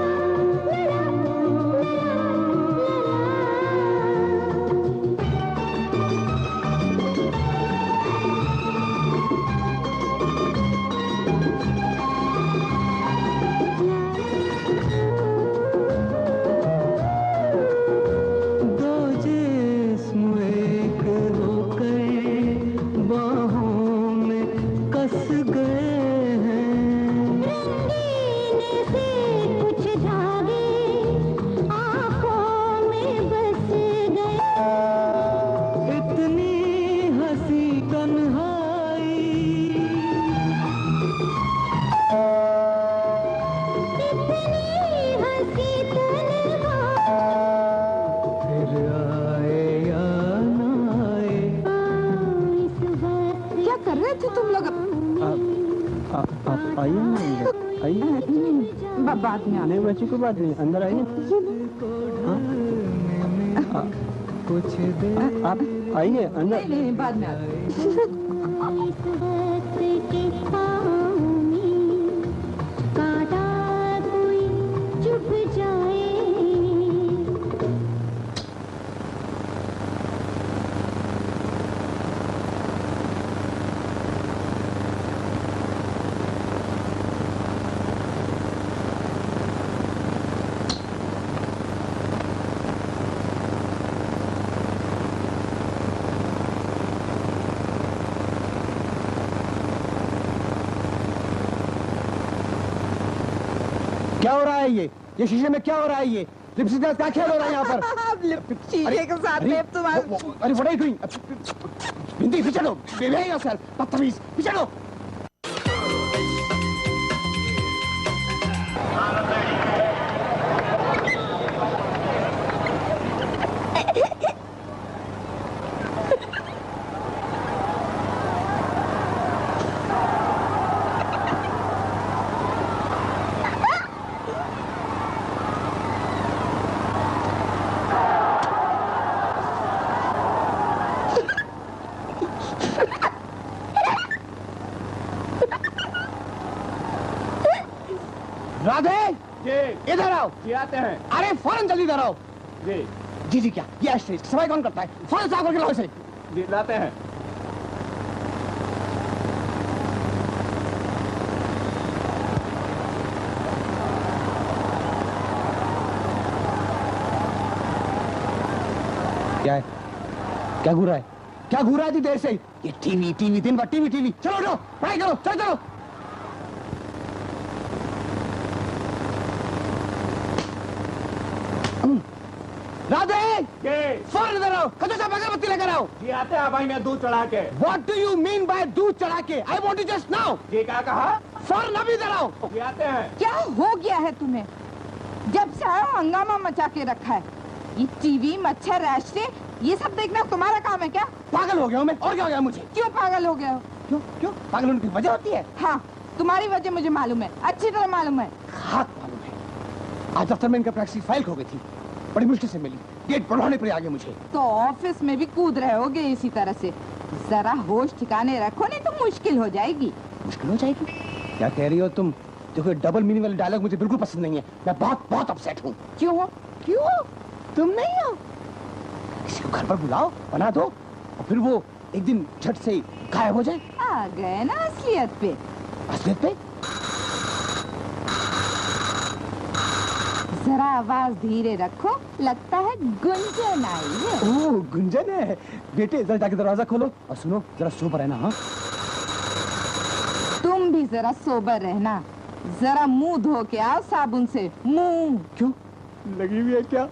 दो जिस्म एक होकर बाहों में कस गए हैं, रंगीन से कुछ धागे आँखों में बस गए। इतनी हंसी तन्हाई, इतनी हंसी तन्हाई, फिर आए या ना आए। इस वक्त क्या कर रहे थे तुम लोग? आप आइए ना अंदर, आइए। बाद में नहीं बच्ची को बात नहीं, अंदर आइए। कुछ देर आप आइए अंदर। नहीं, बाद में इस वक्त के पाँव में कांटा कोई चुभ जाए। क्या हो रहा है ये शीशे में क्या हो रहा है? ये लिपस्टिक का क्या खेल हो रहा है यहाँ पर? शीशे के साथ अरे, लेप तुम्हारे अरे व्हाट आर यू डूइंग? बिंदी पीछे लो, behave yourself, बदतमीज, पीछे लो। राधे जी, इधर आओ। जी आते हैं। अरे फौरन जल्दी इधर आओ। जी जी जी क्या ये एस्ट्रे सफाई कौन करता है? फौरन साफ करके लाओ इसे। जी लाते हैं। क्या है? क्या घूरा है? क्या घूरा है देर से? ये टीवी टीवी दिन भर टीवी टीवी। चलो उठो, पढ़ाई करो, चलो चलो। राधे फौरन इधर आओ, कदों से अगरबत्ती लेकर आओ। जी आते हैं भाई, मैं दूध चढ़ा के। What do you mean by दूध चढ़ा के? I want you just now. जी क्या कहा? फौरन अभी इधर आओ। जी आते हैं। क्या हो गया है तुम्हें? जब से आया हंगामा मचा के रखा है। ये टीवी, मच्छर, रैशे, ये सब देखना तुम्हारा काम है क्या? पागल हो गया हूँ मैं, और क्या हो गया मुझे? क्यों पागल हो गए हो? क्यों क्यों पागल होने की वजह होती है? हाँ, तुम्हारी वजह मुझे मालूम है, अच्छी तरह मालूम है। हाथ मालूम है। आज दफ्तर में इनका टैक्सी फाइल खो गई थी, बड़ी मुश्किल से मिली, गेट बढ़ाने पर आ गए मुझे। तो ऑफिस में भी कूद रहे होगे इसी तरह से। जरा होश ठिकाने रखो, नहीं तो मुश्किल हो जाएगी। मुश्किल हो जाएगी? क्या कह रही हो तुम? देखो डबल मीनिंग वाले डायलॉग मुझे बिल्कुल पसंद नहीं है। मैं बहुत बहुत अपसेट हूँ। क्यों हो? क्यों? तुम नहीं हो? किसी को घर पर बुलाओ, बना दो, और फिर वो एक दिन झट से गायब हो जाए। आ गए ना असलियत पे। असलियत पे? जरा आवाज धीरे रखो, लगता है गुंजन आई है। ओह, गुंजन है। बेटे जरा जाके दरवाजा खोलो और सुनो, जरा सोबर रहना। हाँ, तुम भी जरा सोबर रहना। जरा मुंह धो के आओ साबुन से। मुंह। क्यों? लगी हुई है क्या?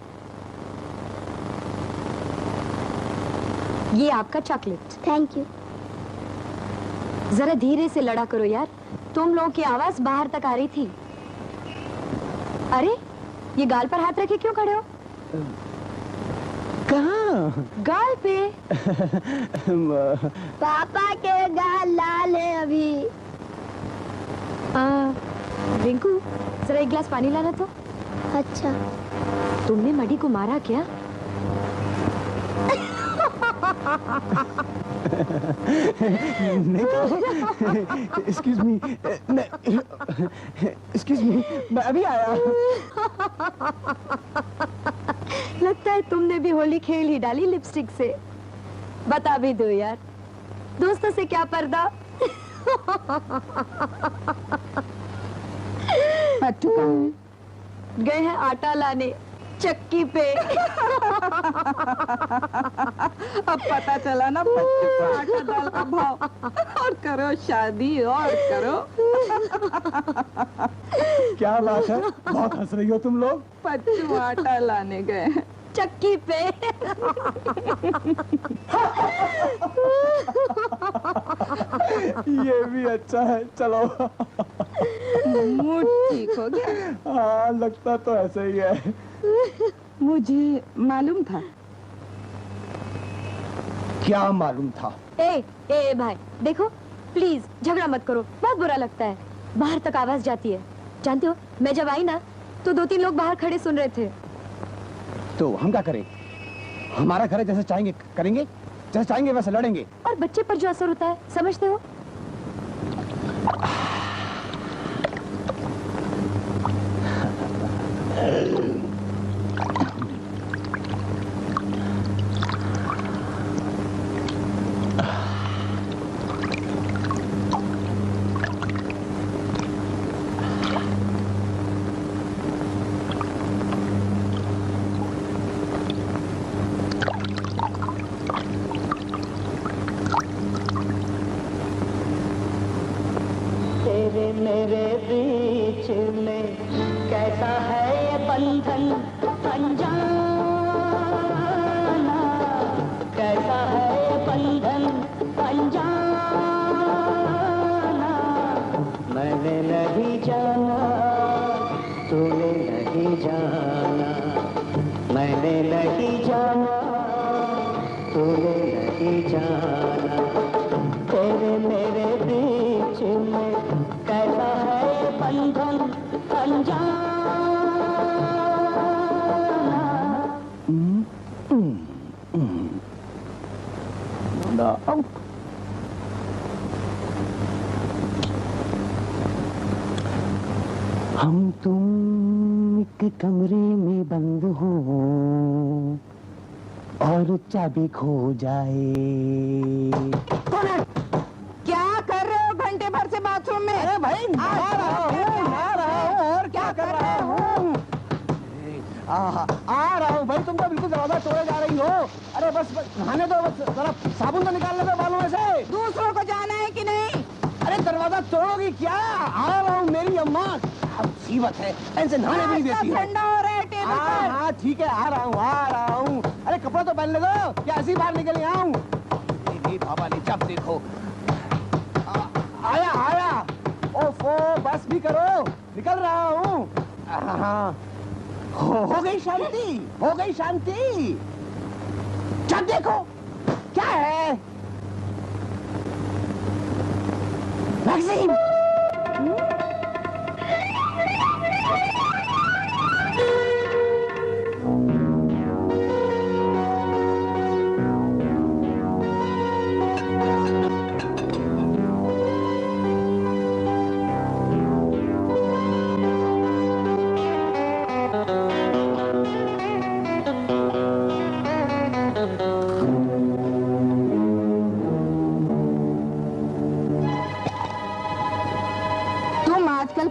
ये आपका चॉकलेट। Thank you. जरा धीरे से लड़ा करो यार, तुम लोगों की आवाज बाहर तक आ रही थी। अरे ये गाल पर हाथ रखे क्यों खड़े हो? कहाँ? गाल पे। पापा के गाल लाल है अभी। रिंकू जरा एक गिलास पानी लाना तो। अच्छा। तुमने मडी को मारा क्या? नहीं तो एक्सक्यूज मी, एक्सक्यूज मी, मैं अभी आया। लगता है तुमने भी होली खेल ही डाली लिपस्टिक से। बता भी दो यार, दोस्तों से क्या पर्दा। पट्टू कहाँ है? गए हैं आटा लाने चक्की पे। अब पता चला ना पट्टू को आटा दाल का भाव। और करो शादी, और करो। क्या बात है, बहुत हंस रही हो तुम लोग। पट्टू आटा लाने गए हैं चक्की पे। ये भी अच्छा है, चलो। मूड ठीक हो गया? हाँ, लगता तो ऐसा ही है। मुझे मालूम था। क्या मालूम था? ए भाई देखो, प्लीज झगड़ा मत करो, बहुत बुरा लगता है। बाहर तक आवाज जाती है। जानते हो, मैं जब आई ना तो 2-3 लोग बाहर खड़े सुन रहे थे। तो हम क्या करें? हमारा घर है, जैसे चाहेंगे करेंगे, जैसे चाहेंगे वैसे लड़ेंगे। और बच्चे पर जो असर होता है समझते हो? तेरे मेरे बीच में कैसा है ये बंधन अनजाना, कैसा है ये बंधन अनजाना। मैंने नहीं जाना, तूने नहीं जाना, मैंने नहीं जाना, तूने नहीं जाना। तेरे मेरे बीच में कैसा है ये बंधन अनजाना। हम तुम एक कमरे में बंद हो और चाबी खो जाए। क्या कर रहे हो घंटे भर से बाथरूम में? अरे भाई, आ रहा हूँ, और क्या कर रहा हूँ? आ रहा हूँ भाई, तुम तो बिल्कुल दरवाजा तोड़े जा रही हो। अरे बस नहाने दो, बस जरा साबुन तो निकालने दो बालों में से। दूसरों को जाना है कि नहीं? अरे दरवाजा तोड़ोगी क्या? आ रहा हूँ, मेरी अम्मा मुसीबत है, ऐसे नहाने भी नहीं देती है। ठंडा हो रहा है टेबल पर। हाँ ठीक है, आ रहा हूँ। अरे कपड़ा तो पहन ले दो, क्या ऐसी बाहर निकल आऊँ? नहीं बाबा नहीं, जब देखो आया। ओफो, बस भी करो, निकल रहा हूँ। हो गई शांति। जब देखो क्या है? मैगजीन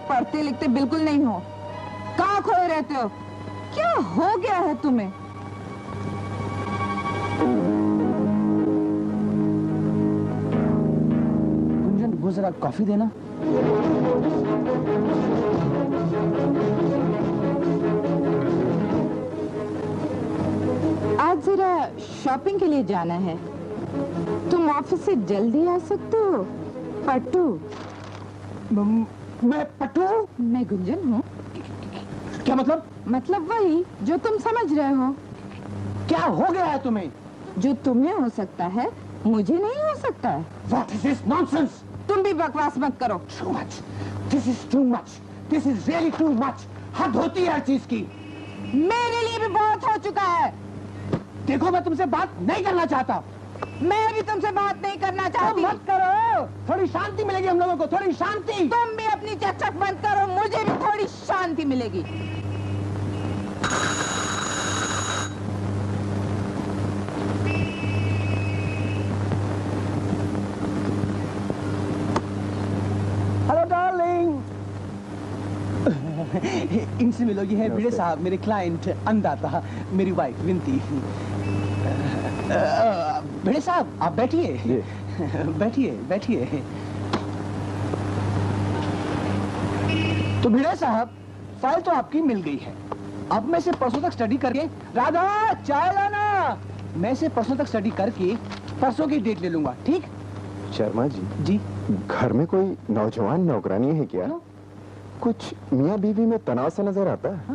पढ़ते लिखते बिल्कुल नहीं हो। कहाँ खोए रहते हो? क्या हो गया है तुम्हें? गुंजन, वो जरा कॉफी देना। आज जरा शॉपिंग के लिए जाना है। तुम ऑफिस से जल्दी आ सकते हो? पट्टू। मैं पट्टू? मैं गुंजन हूँ। क्या मतलब? मतलब वही जो तुम समझ रहे हो। क्या हो गया है तुम्हें? जो तुम्हें हो सकता है मुझे नहीं हो सकता है। What is this nonsense? तुम भी बकवास मत करो। Too much. This is too much. This is really too much. हद होती है हर चीज की। मेरे लिए भी बहुत हो चुका है। देखो, मैं तुमसे बात नहीं करना चाहता। मैं भी तुमसे बात नहीं करना चाहती। मत करो, थोड़ी शांति मिलेगी हम लोगों को, थोड़ी शांति। तुम भी अपनी चकचक बंद करो, मुझे भी थोड़ी शांति मिलेगी। Hello darling. इनसे मिलो, ये है भिड़े साहब, मेरे क्लाइंट अन्नदाता, मेरी वाइफ विंती। भिड़े साहब, आप बैठिए। बैठिए बैठिए। तो भिड़े साहब, फाइल तो आपकी मिल गई है। अब मैं इसे परसों तक स्टडी करके, राधा चाय लाना, मैं इसे परसों तक स्टडी करके परसों की डेट ले लूंगा, ठीक? शर्मा जी, घर में कोई नौजवान नौकरानी है क्या? कुछ मियाँ बीवी में तनाव सा नजर आता है।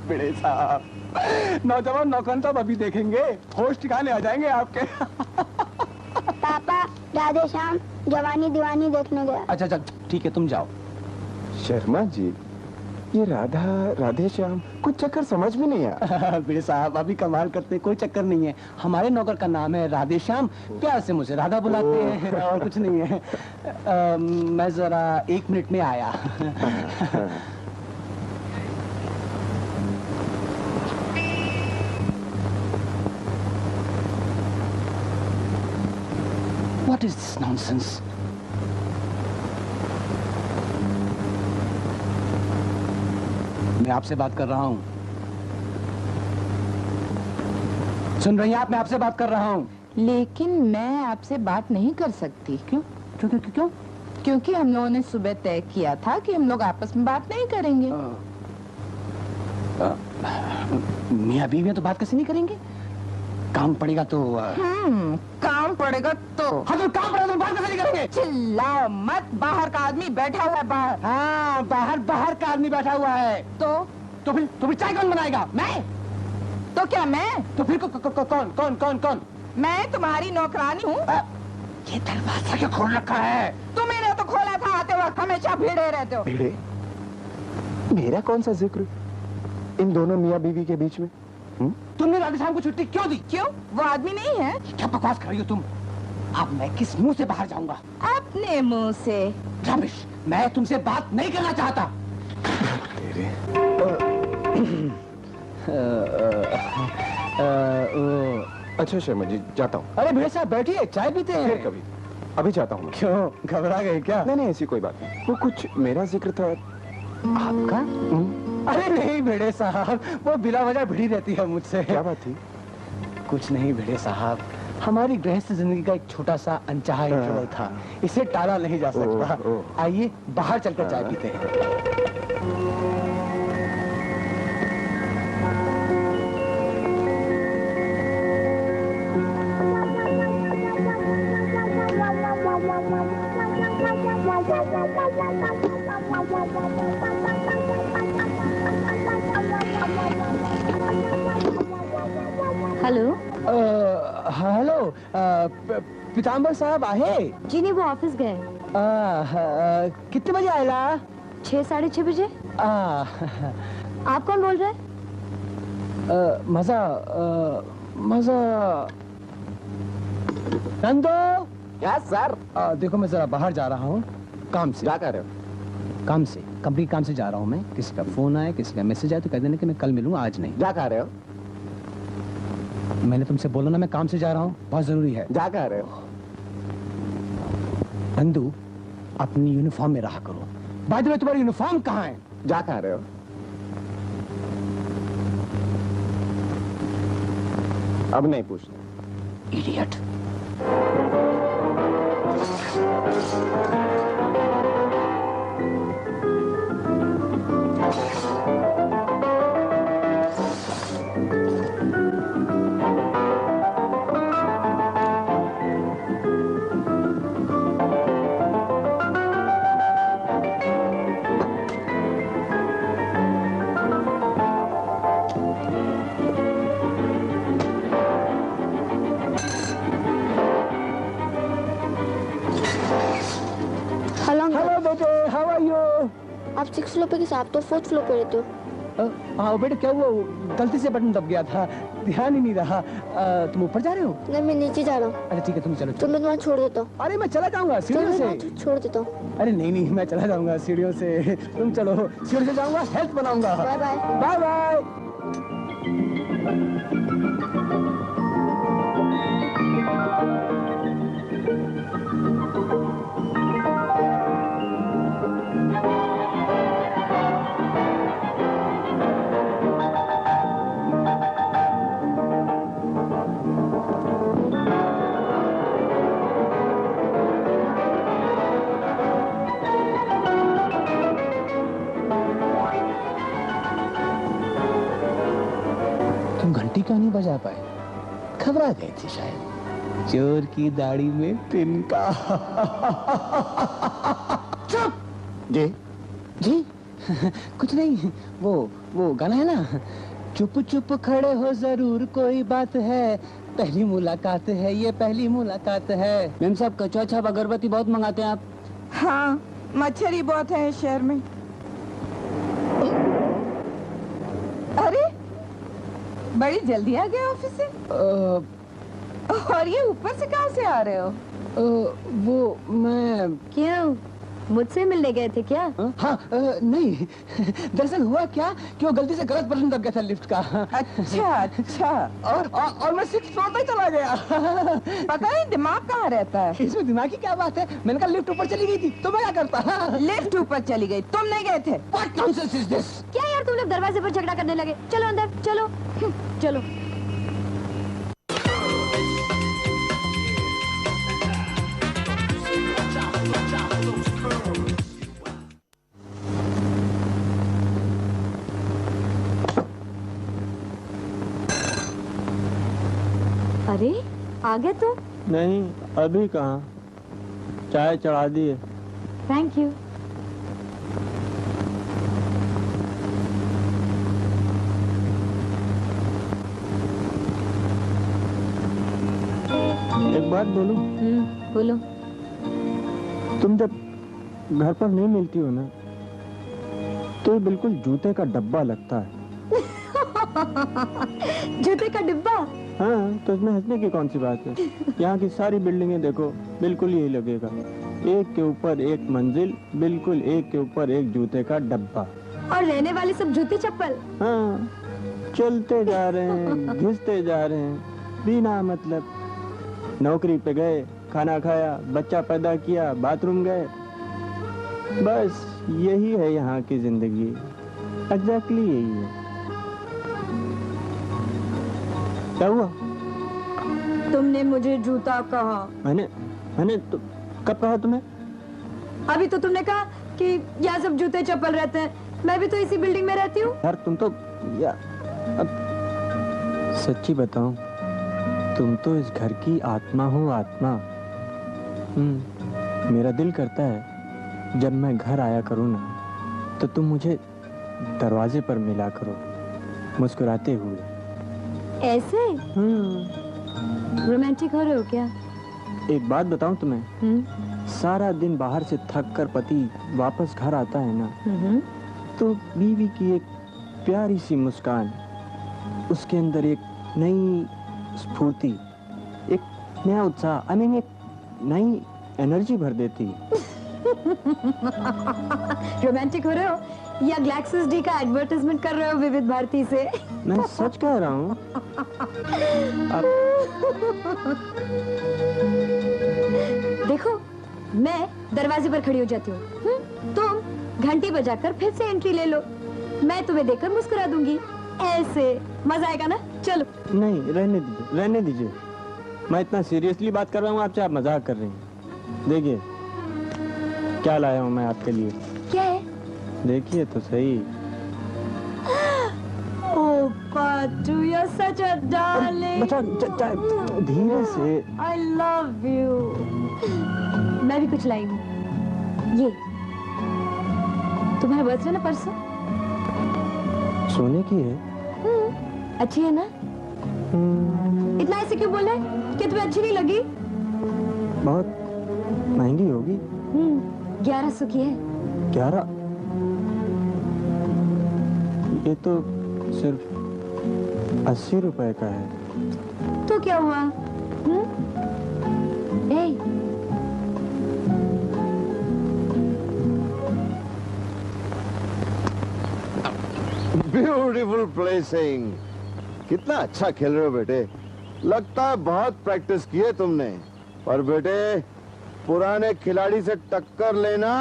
भिड़े साहब, नौजवान नौकरानी तो अब अभी देखेंगे, होश ठिकाने आ जाएंगे आपके। पापा, राधे श्याम जवानी दीवानी देखने गया। अच्छा अच्छा, ठीक है, तुम जाओ। शर्मा जी, ये राधा राधे श्याम कुछ चक्कर समझ में नहीं आया। भिड़े साहब, अभी कमाल करते, कोई चक्कर नहीं है। हमारे नौकर का नाम है राधे श्याम, प्यार से मुझे राधा बुलाते हैं, और कुछ नहीं है। मैं जरा 1 मिनट में आया। What is this nonsense? मैं आपसे बात कर रहा हूँ, सुन रही हैं आप? मैं आपसे बात कर रहा हूँ। लेकिन मैं आपसे बात नहीं कर सकती। क्यों? क्यों क्यों क्यों? क्योंकि हम लोगों ने सुबह तय किया था कि हम लोग आपस में बात नहीं करेंगे। मियाँ बीवी तो बात कैसे नहीं करेंगे? काम पड़ेगा तो काम पड़ेगा तो। हाँ, तो काम पड़ेगा तो बात कैसे नहीं करेंगे? चिल्लाओ मत, बाहर का आदमी बैठा हुआ है बाहर। हाँ, बाहर का आदमी बैठा हुआ है। तो फिर चाय कौन बनाएगा? मैं? तो क्या मैं? तो फिर कौन? मैं तुम्हारी नौकरानी हूँ। ये दरवाजा क्यों खोल रखा है? तुमने तो खोला था, आते वक्त हमेशा भिड़े रहते हो। भिड़े? मेरा कौन सा जिक्र इन दोनों मियाँ बीवी के बीच में? तुमने राधे श्याम को छुट्टी क्यों दी? क्यों? वो आदमी नहीं है। क्या बकवास कर रही हो तुम? अब मैं किस मुंह से बाहर जाऊंगा? अपने मुंह से। रमेश, मैं तुमसे बात नहीं करना चाहता। तेरे अच्छा शर्मा जी, जाता हूँ। अरे भिड़े साहब, बैठिए, चाय पीते हैं। फिर कभी, अभी जाता हूँ। क्यों, घबरा गए क्या? नहीं, ऐसी कोई बात नहीं। वो कुछ मेरा जिक्र था। आपका? अरे नहीं भिड़े साहब, वो बिला वजह भिड़ी रहती है मुझसे। क्या बात थी? कुछ नहीं भिड़े साहब, हमारी गृहस्थ जिंदगी का एक छोटा सा अनचाहा इंटरवल था, इसे टाला नहीं जा सकता। आइए बाहर चलकर चाय पीते हैं। हेलो। हेलो, पीताम्बर साहब आहे? जी नहीं, वो ऑफिस गए। कितने बजे आएला? 6 साढ़े 6 बजे। आप कौन बोल रहे हैं? मजा नंदो। Yes sir. देखो, मैं जरा बाहर जा रहा हूँ काम से। क्या कर रहे हो? काम से, कंपनी काम से जा रहा हूँ मैं। किसी का फोन आए, किसी का मैसेज आए तो कह देना कि मैं कल मिलूंगा, आज नहीं। क्या कर रहे हो? मैंने तुमसे बोला ना, मैं काम से जा रहा हूँ, बहुत जरूरी है। क्या कर रहे हो? बंधु अपनी यूनिफॉर्म में रहा करो। बाद में तुम्हारी यूनिफॉर्म कहाँ है? जा कह रहे हो? अब नहीं पूछना। इडियट। आप 6th फ्लोर पे किस, आप तो 4th फ्लोर पे रहते हो। हाँ बेटा, क्या हुआ? गलती से बटन दब गया था, ध्यान ही नहीं रहा। तुम ऊपर जा रहे हो? नहीं, मैं नीचे जा रहा हूँ। अरे ठीक है, तुम चलो। तो मैं तुम्हें छोड़ देता हूँ। अरे मैं चला जाऊंगा सीढ़ियों से। छोड़ देता हूँ। अरे नहीं नहीं, मैं चला जाऊंगा सीढ़ियों से। तुम चलो, सीढ़ी से जाऊंगा, हेल्थ बनाऊंगा। Bye bye. Bye bye. घंटी क्यों नहीं बजा पाए? घबरा गए थे शायद। चोर की दाढ़ी में तिनका। चुप। जी जी कुछ नहीं, वो गाना है ना, चुप चुप खड़े हो जरूर कोई बात है, पहली मुलाकात है ये, पहली मुलाकात है। मैम साहब, कचौआ छाप अगरबत्ती बहुत मंगाते हैं आप। हाँ, मच्छर बहुत है शहर में। अरे बड़ी जल्दी आ गए ऑफिस से। और ये ऊपर से कहाँ से आ रहे हो? वो मैं क्यों, मुझसे मिलने गए थे क्या? हाँ नहीं, दरअसल हुआ क्या कि वो गलती से गलत बटन दब गया था लिफ्ट का। अच्छा अच्छा। और मैं 6th फ्लोर पे चला गया। पता नहीं दिमाग कहाँ रहता है। इसमें दिमाग की क्या बात है? मैंने कहा लिफ्ट ऊपर चली गई थी तो मैं क्या करता? लिफ्ट ऊपर चली गई, तुम नहीं गए थे? What nonsense is this? क्या यार, तुम लोग दरवाजे पर झगड़ा करने लगे। चलो अंदर, चलो चलो। अरे आ गए तुम? नहीं, अभी कहाँ, चाय चढ़ा दिए। Thank you. एक बात बोलूं? बोलो। तुम जब घर पर नहीं मिलती हो ना, तो ये बिल्कुल जूते का डब्बा लगता है। जूते का डिब्बा? हाँ, तो इसमें हंसने की कौन सी बात है? यहाँ की सारी बिल्डिंगें देखो, बिल्कुल यही लगेगा, एक के ऊपर एक मंजिल, बिल्कुल एक के ऊपर एक जूते का डब्बा। और रहने वाले सब जूते चप्पल। हाँ, चलते जा रहे हैं, घिसते जा रहे हैं, बिना मतलब। नौकरी पे गए, खाना खाया, बच्चा पैदा किया, बाथरूम गए, बस यही है यहाँ की जिंदगी। एग्जैक्टली यही है। क्या हुआ? तुमने मुझे जूता कहा। मैंने तो कब कहा तुम्हें? अभी तो तुमने कहा कि यहाँ सब जूते चप्पल रहते हैं, मैं भी तो इसी बिल्डिंग में रहती हूँ। यार तुम तो अब सच्ची बताऊं, तुम तो इस घर की आत्मा हो, आत्मा। मेरा दिल करता है जब मैं घर आया करूँ ना, तो तुम मुझे दरवाजे पर मिला करो, मुस्कुराते हुए। ऐसे? रोमांटिक हो रहे हो क्या? एक बात बताऊं तुम्हें, सारा दिन बाहर से थक कर पति वापस घर आता है ना, तो बीवी की एक प्यारी सी मुस्कान, उसके अंदर एक नई स्फूर्ति, एक नया उत्साह, एक नई एनर्जी भर देती है। रोमांटिक हो रहे हो या ग्लैक्सिस डी का एडवर्टाइजमेंट कर रहे हो विविध भारती से? मैं सच कह रहा हूँ। देखो, मैं दरवाजे पर खड़ी हो जाती हूँ, तुम घंटी बजाकर फिर से एंट्री ले लो, मैं तुम्हें देखकर मुस्कुरा दूंगी, ऐसे मजा आएगा ना? चलो। नहीं, रहने दीजिए। मैं इतना सीरियसली बात कर रहा हूँ आपसे, आप मजाक कर रही हैं। देखिए क्या लाया हूँ मैं आपके लिए। क्या है? देखिए तो सही। Oh, Patu, you're such a darling. धीरे से। I love you. मैं भी कुछ लाई हूँ। ये तुम्हारा बर्थडे ना परसों? सोने की है? अच्छी है ना? इतना ऐसे क्यों बोल रहे हैं? कि तुम्हें अच्छी नहीं लगी? बहुत महंगी होगी। 1100 की है। 11? ये तो सिर्फ 80 रुपए का है। तो क्या हुआ? ब्यूटीफुल प्लेसिंग, कितना अच्छा खेल रहे हो बेटे। लगता है बहुत प्रैक्टिस की है तुमने। पर बेटे, पुराने खिलाड़ी से टक्कर लेना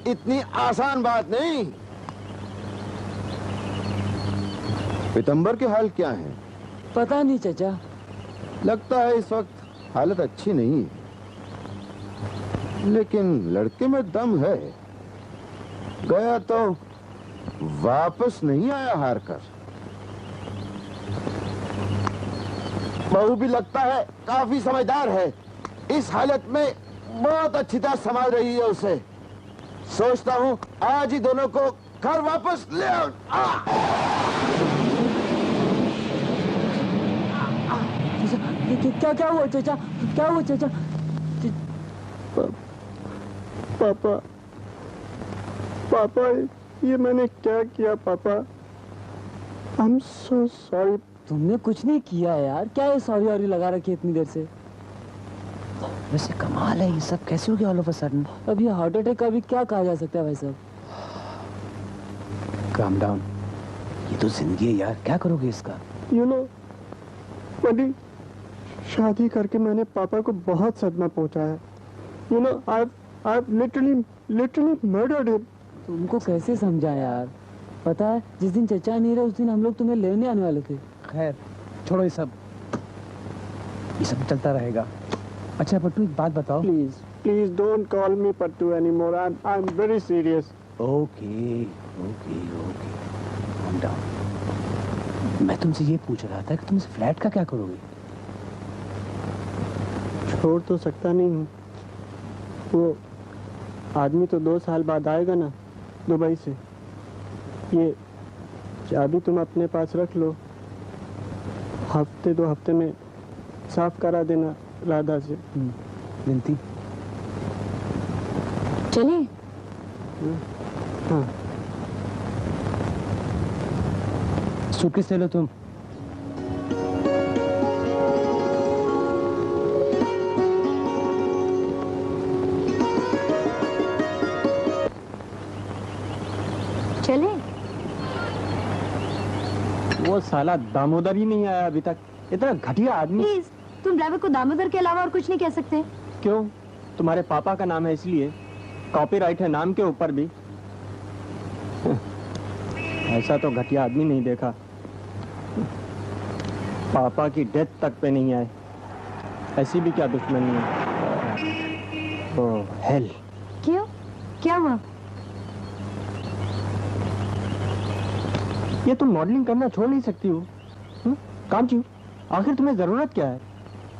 इतनी आसान बात नहीं। पीतम्बर के हाल क्या है? पता नहीं चाचा। लगता है इस वक्त हालत अच्छी नहीं है, लेकिन लड़के में दम है। गया तो वापस नहीं आया हार कर। बहू भी लगता है काफी समझदार है। इस हालत में बहुत अच्छी तरह संभाल रही है उसे। सोचता हूँ आज ही दोनों को घर वापस ले आओ। क्या हुआ चाचा? क्या हुआ चाचा? पापा, पापा, ये मैंने क्या किया पापा? I am so sorry. तुमने कुछ नहीं किया यार, क्या है सॉरी ऑरी लगा रखी है इतनी देर से? वैसे कमाल है, ये सब कैसे हो गया ऑल ऑफ अ सडन? अब ये हार्ट अटैक का भी क्या कहा जा सकता है भाई साहब? काम डाउन, ये तो जिंदगी है यार, क्या करोगे इसका? यू नो बड़ी, शादी करके मैंने पापा को बहुत सदमा पहुंचाया। You know I literally murdered him. तुमको कैसे समझा यार? पता है जिस दिन चचा नहीं रहे उस दिन हम लोग तुम्हें लेने आने वाले थे। खैर छोड़ो ये सब चलता रहेगा। अच्छा पट्टू एक बात बताओ। Please don't call me Pattu anymore. I am very serious. Okay okay okay, calm down। मैं तुमसे ये पूछ रहा था कि तुम इस फ्लैट का क्या करोगे? छोड़ तो सकता नहीं हूँ। वो आदमी तो 2 साल बाद आएगा ना दुबई से। ये चाबी तुम अपने पास रख लो, हफ्ते 2 हफ्ते में साफ करा देना राधा से। विनती चलिए। हाँ, सूटकेस ले लो तुम। चले। वो साला दामोदर ही नहीं आया अभी तक। इतना घटिया आदमी। प्लीज तुम ड्राइवर को दामोदर के अलावा और कुछ नहीं कह सकते? क्यों? तुम्हारे पापा का नाम है इसलिए। कॉपीराइट है नाम के ऊपर भी। ऐसा तो घटिया आदमी नहीं देखा। पापा की डेथ तक पे नहीं आए। ऐसी भी क्या दुश्मनी है? ओह हेल। क्यों? क्या हुआ? ये तुम मॉडलिंग करना छोड़ नहीं सकती हो? काम क्यों? आखिर तुम्हें जरूरत क्या है?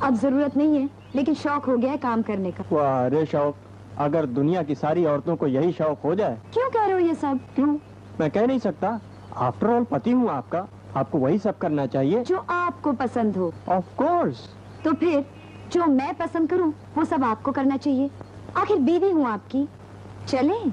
अब जरूरत नहीं है, लेकिन शौक हो गया है काम करने का। वाह रे शौक, अगर दुनिया की सारी औरतों को यही शौक हो जाए। क्यों कह रहे हो ये सब? क्यों? मैं कह नहीं सकता। आफ्टर ऑल पति हूँ आपका, आपको वही सब करना चाहिए जो आपको पसंद हो। Of course. तो फिर जो मैं पसंद करूं वो सब आपको करना चाहिए। आखिर बीवी हूँ आपकी। चलें?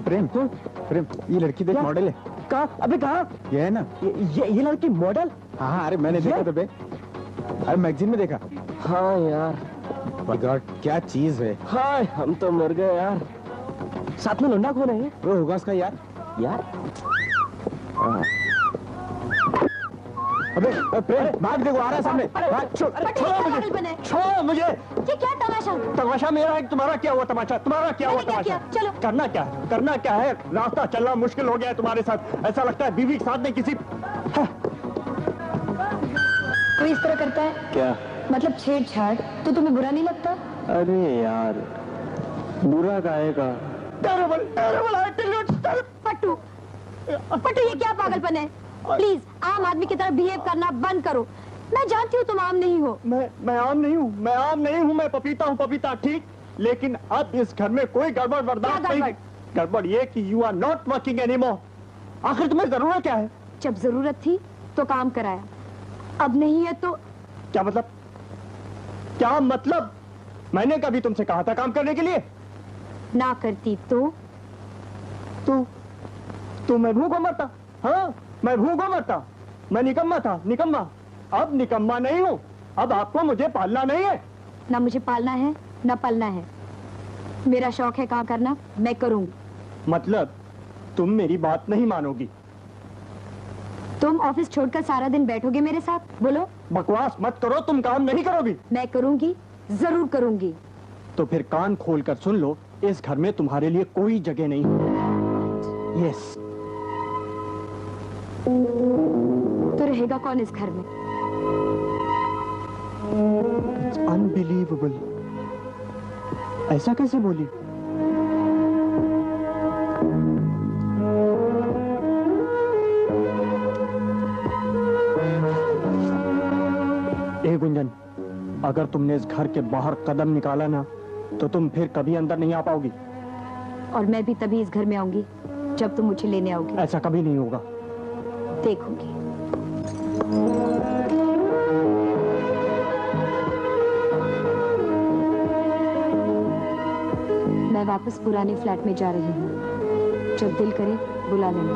प्रेम, प्रेम, ये लड़की देख मॉडल है। कहाँ? अबे कहाँ? ये है ना, ये लड़की मॉडल? हाँ हाँ, अरे मैंने देखा था बे, अरे मैगजीन में देखा। हाँ यार गॉड क्या चीज है। हाय हम तो मर गए यार। साथ में लौंडा कौन है? वो होगा उसका यार। यार अबे प्रेम भाग, देखो आ रहा है सामने। छोड़ो मुझे। ये क्या तमाशा? तमाशा मेरा है, तुम्हारा क्या हुआ तमाशा? तुम्हारा क्या हुआ मैंने क्या तमाशा? किया? चलो। करना क्या है? रास्ता चलना मुश्किल हो गया है तुम्हारे साथ। ऐसा लगता है बीवी के साथ नहीं किसी। कोई इस तरह करता है क्या मतलब छेड़छाड़, तो तुम्हें बुरा नहीं लगता? अरे यार बुरा काहेगा? पट्टू पट्टू ये क्या पागलपन है? प्लीज आम आदमी की तरह बिहेव करना बंद करो। मैं जानती हूँ तुम आम नहीं हो। मैं आम नहीं हूँ, मैं आम नहीं हूँ, मैं पपीता हूँ, पपीता ठीक। लेकिन अब इस घर में कोई गड़बड़ बर्दाश्त नहीं। गड़बड़ ये कि you are not working anymore. आखिर तुम्हें जरूरत क्या है? जब जरूरत थी तो काम कराया, अब नहीं है तो क्या मतलब? क्या मतलब? मैंने कभी तुमसे कहा था काम करने के लिए? ना करती तो मैं भूखा मरता। हाँ मैं भूखा मरता। मैं निकम्मा था, निकम्मा। अब निकम्मा नहीं हूँ। अब आपको मुझे पालना नहीं है। ना मुझे पालना है ना पालना है। मेरा शौक है काम करना, मैं करूंगी। मतलब तुम मेरी बात नहीं मानोगी? तुम ऑफिस छोड़कर सारा दिन बैठोगे मेरे साथ? बोलो। बकवास मत करो, तुम काम नहीं करोगी। मैं करूंगी, जरूर करूंगी। तो फिर कान खोलकर सुन लो, इस घर में तुम्हारे लिए कोई जगह नहीं है। यस। तो रहेगा कौन इस घर में? It's unbelievable। ऐसा कैसे बोली? ए गुंजन, अगर तुमने इस घर के बाहर कदम निकाला ना, तो तुम फिर कभी अंदर नहीं आ पाओगी। और मैं भी तभी इस घर में आऊंगी जब तुम मुझे लेने आओगी। ऐसा कभी नहीं होगा। देखूंगी। मैं वापस पुराने फ्लैट में जा रही हूँ। जब दिल करे बुला लेना।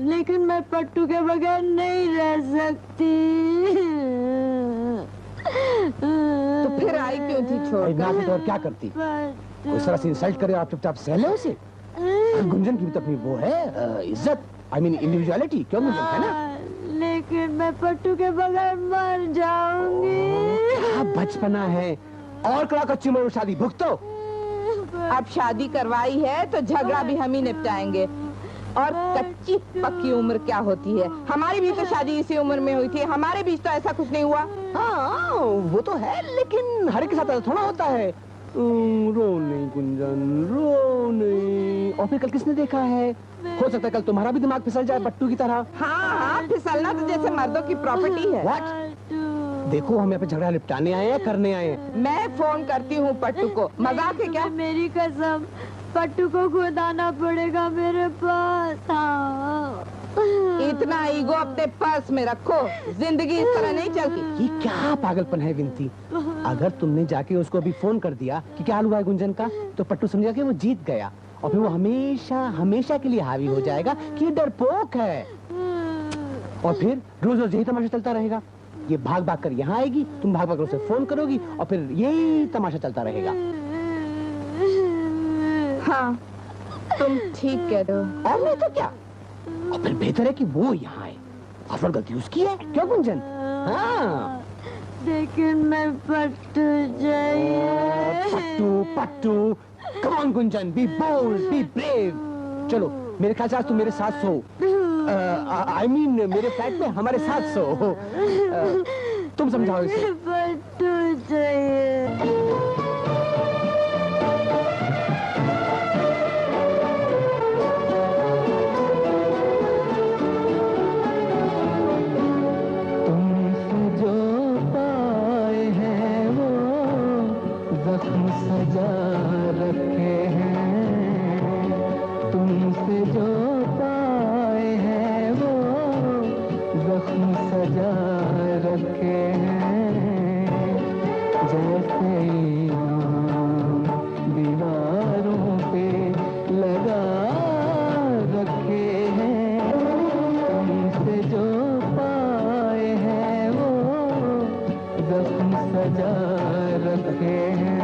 लेकिन मैं पट्टू के बगैर नहीं रह सकती। तो फिर आई क्यों थी छोड़कर? और क्या करती? उस तरह से इंसल्ट करे आप चुपचाप सह ले उसे। गुंजन की भी तो अपनी वो है इज्जत, आई मीन इंडिविजुअलिटी। क्यों गुंजन, है ना? लेकिन मैं पट्टू के बगैर मर जाऊंगी। क्या बचपना है। और कड़ा कच्ची उम्र में शादी भुगतो। अब शादी करवाई है तो झगड़ा भी हम ही निपटाएंगे। और कच्ची पक्की उम्र क्या होती है? हमारी भी तो शादी इसी उम्र में हुई थी, हमारे बीच तो ऐसा कुछ नहीं हुआ। हाँ वो तो है, लेकिन हर एक के साथ ऐसा थोड़ा होता है। रो नहीं गुंजन, रो नहीं। और फिर कल किसने देखा है? हो सकता है कल तुम्हारा भी दिमाग फिसल जाए पट्टू की तरह। हाँ, फिसलना तो जैसे मर्दों की प्रॉपर्टी है। What? देखो हम यहाँ पे झगड़ा निपटाने आए हैं, करने आए हैं। मैं फोन करती हूँ पट्टू को। मजाक है क्या? मेरी कसम, पट्टू को खुद आना पड़ेगा मेरे पास। हाँ। इतना ईगो अपने पर्स में रखो, जिंदगी इस तरह नहीं चलती। ये क्या पागलपन है विनती? अगर तुमने जाके उसको अभी फोन कर दिया कि क्या हाल हुआ है गुंजन का, तो पट्टू समझेगा कि वो जीत गया और फिर वो हमेशा हमेशा के लिए हावी हो जाएगा कि ये डरपोक है। और फिर रोज रोज यही तमाशा चलता रहेगा। ये भाग भाग कर यहाँ आएगी, तुम भाग भाग कर उसे फोन करोगी और फिर यही तमाशा चलता रहेगा। हाँ, तुम ठीक कह रहे हो। और नहीं तो क्या? और फिर बेहतर है कि वो यहाँ आए। और गलती उसकी है, क्यों गुंजन? हाँ। लेकिन मैं पट्टू चाहिए। Pattu Pattu, come on Gunjan, be bold, be brave. चलो मेरे ख्याल से आज तुम मेरे साथ सो। आई मीन मेरे फ्लैट में हमारे साथ सो। तुम समझाओ इसे। पट्टू चाहिए। सजा रखे हैं तुमसे जो पाए हैं वो जख्म सजा रखे हैं जैसे इमाम दीवारों पे लगा रखे हैं तुमसे सजा रखे हैं।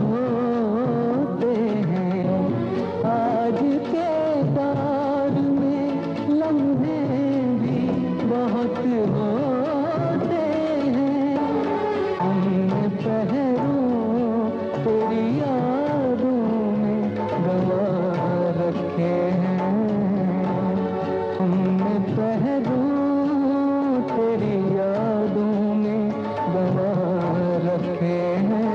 होते हैं आज के दौर में, लम्हे भी बहुत होते हैं। हमने पहरों तेरी यादों में गवा रखे हैं। हमने पहरों तेरी यादों में गवा रखे हैं।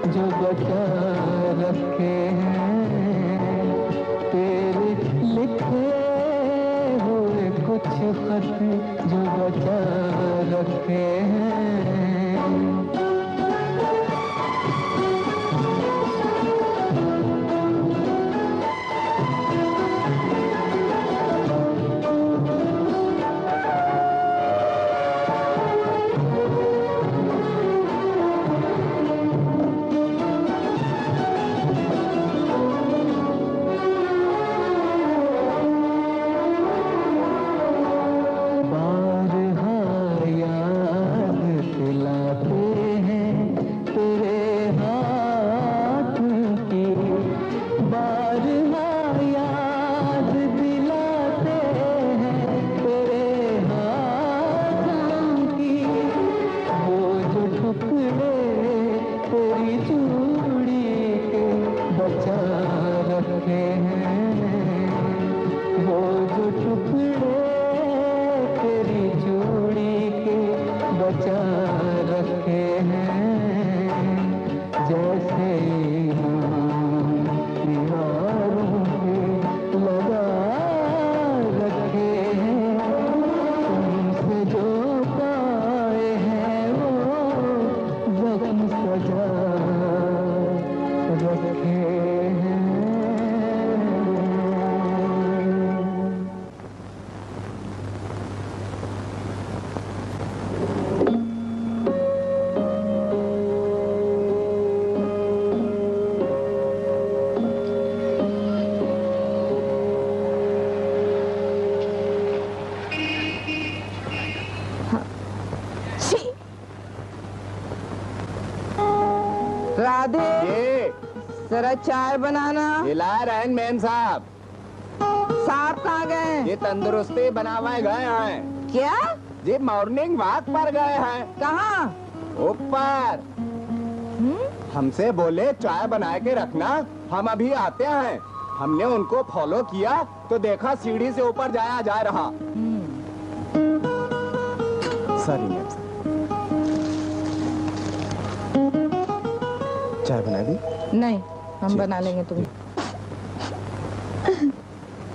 जो बचा रखे हैं तेरे लिखे हुए कुछ खत जो बचा रखे हैं। राधे जरा चाय बनाना। ला रहे हैं मैम साहब। साहब कहाँ गए? ये तंदुरुस्ती बनावे गए हैं। क्या? जी मॉर्निंग वॉक पर गए हैं। कहाँ? ऊपर। हमसे बोले चाय बना के रखना, हम अभी आते हैं। हमने उनको फॉलो किया तो देखा सीढ़ी से ऊपर जाया जा रहा। सॉरी मैम साहब। चाय बना दी? नहीं, हम बना लेंगे तुम्हें।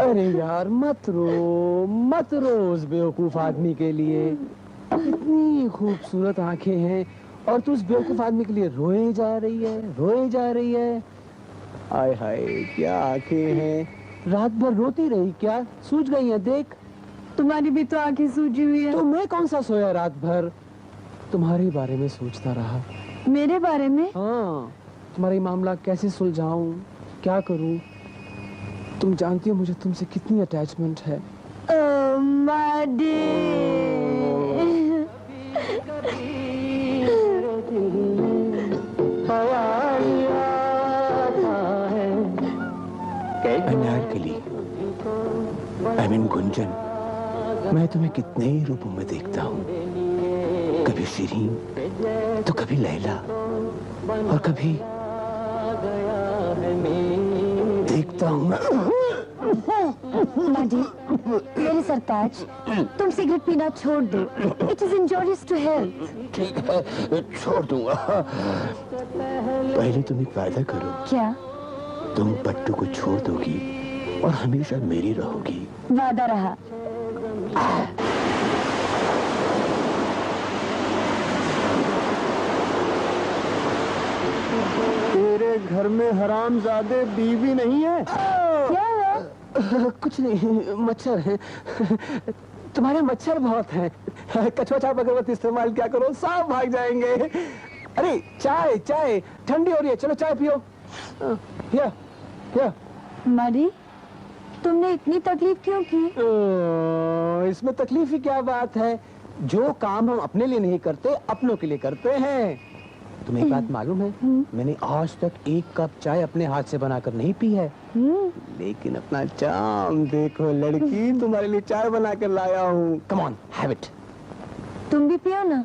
अरे यार मत रो उस बेवकूफ आदमी के लिए। इतनी खूबसूरत आंखें हैं और तू उस बेवकूफ आदमी के लिए रोए जा रही है। हाय हाय क्या आंखें हैं। रात भर रोती रही क्या? सूज गई है देख। तुम्हारी भी तो आंखें सूजी हुई है। तो मैं कौन सा सोया रात भर? तुम्हारे बारे में सोचता रहा। मेरे बारे में? हाँ, तुम्हारा ये मामला कैसे सुलझाऊं, क्या करूं। तुम जानती हो मुझे तुमसे कितनी अटैचमेंट है। गुंजन, मैं तुम्हें कितने ही रूपों में देखता हूँ। कभी शिरीन, तो कभी लैला, और कभी देखता हूँ माडी, मेरे सरताज, तुम सिगरेट पीना छोड़ दो। It is injurious to health. ठीक है, छोड़ दूंगा। पहले तुम एक वादा करो। क्या? तुम पट्टू को छोड़ दोगी और हमेशा मेरी रहोगी। वादा रहा। तेरे घर में हरामजादे बीवी नहीं है? क्या है? कुछ नहीं, मच्छर है। तुम्हारे मच्छर बहुत हैं। कछुआ छाप अगरबत्ती इस्तेमाल क्या करो, सब भाग जाएंगे। अरे चाय, चाय ठंडी हो रही है, चलो चाय पियो। या माडी, तुमने इतनी तकलीफ क्यों की? इसमें तकलीफ ही क्या बात है। जो काम हम अपने लिए नहीं करते, अपनों के लिए करते हैं। तुम्हें एक बात मालूम है, मैंने आज तक एक कप चाय अपने हाथ से बनाकर नहीं पी है। लेकिन अपना चाम देखो लड़की, तुम्हारे लिए चाय बना कर लाया हूँ। Come on, have it. तुम भी पियो ना।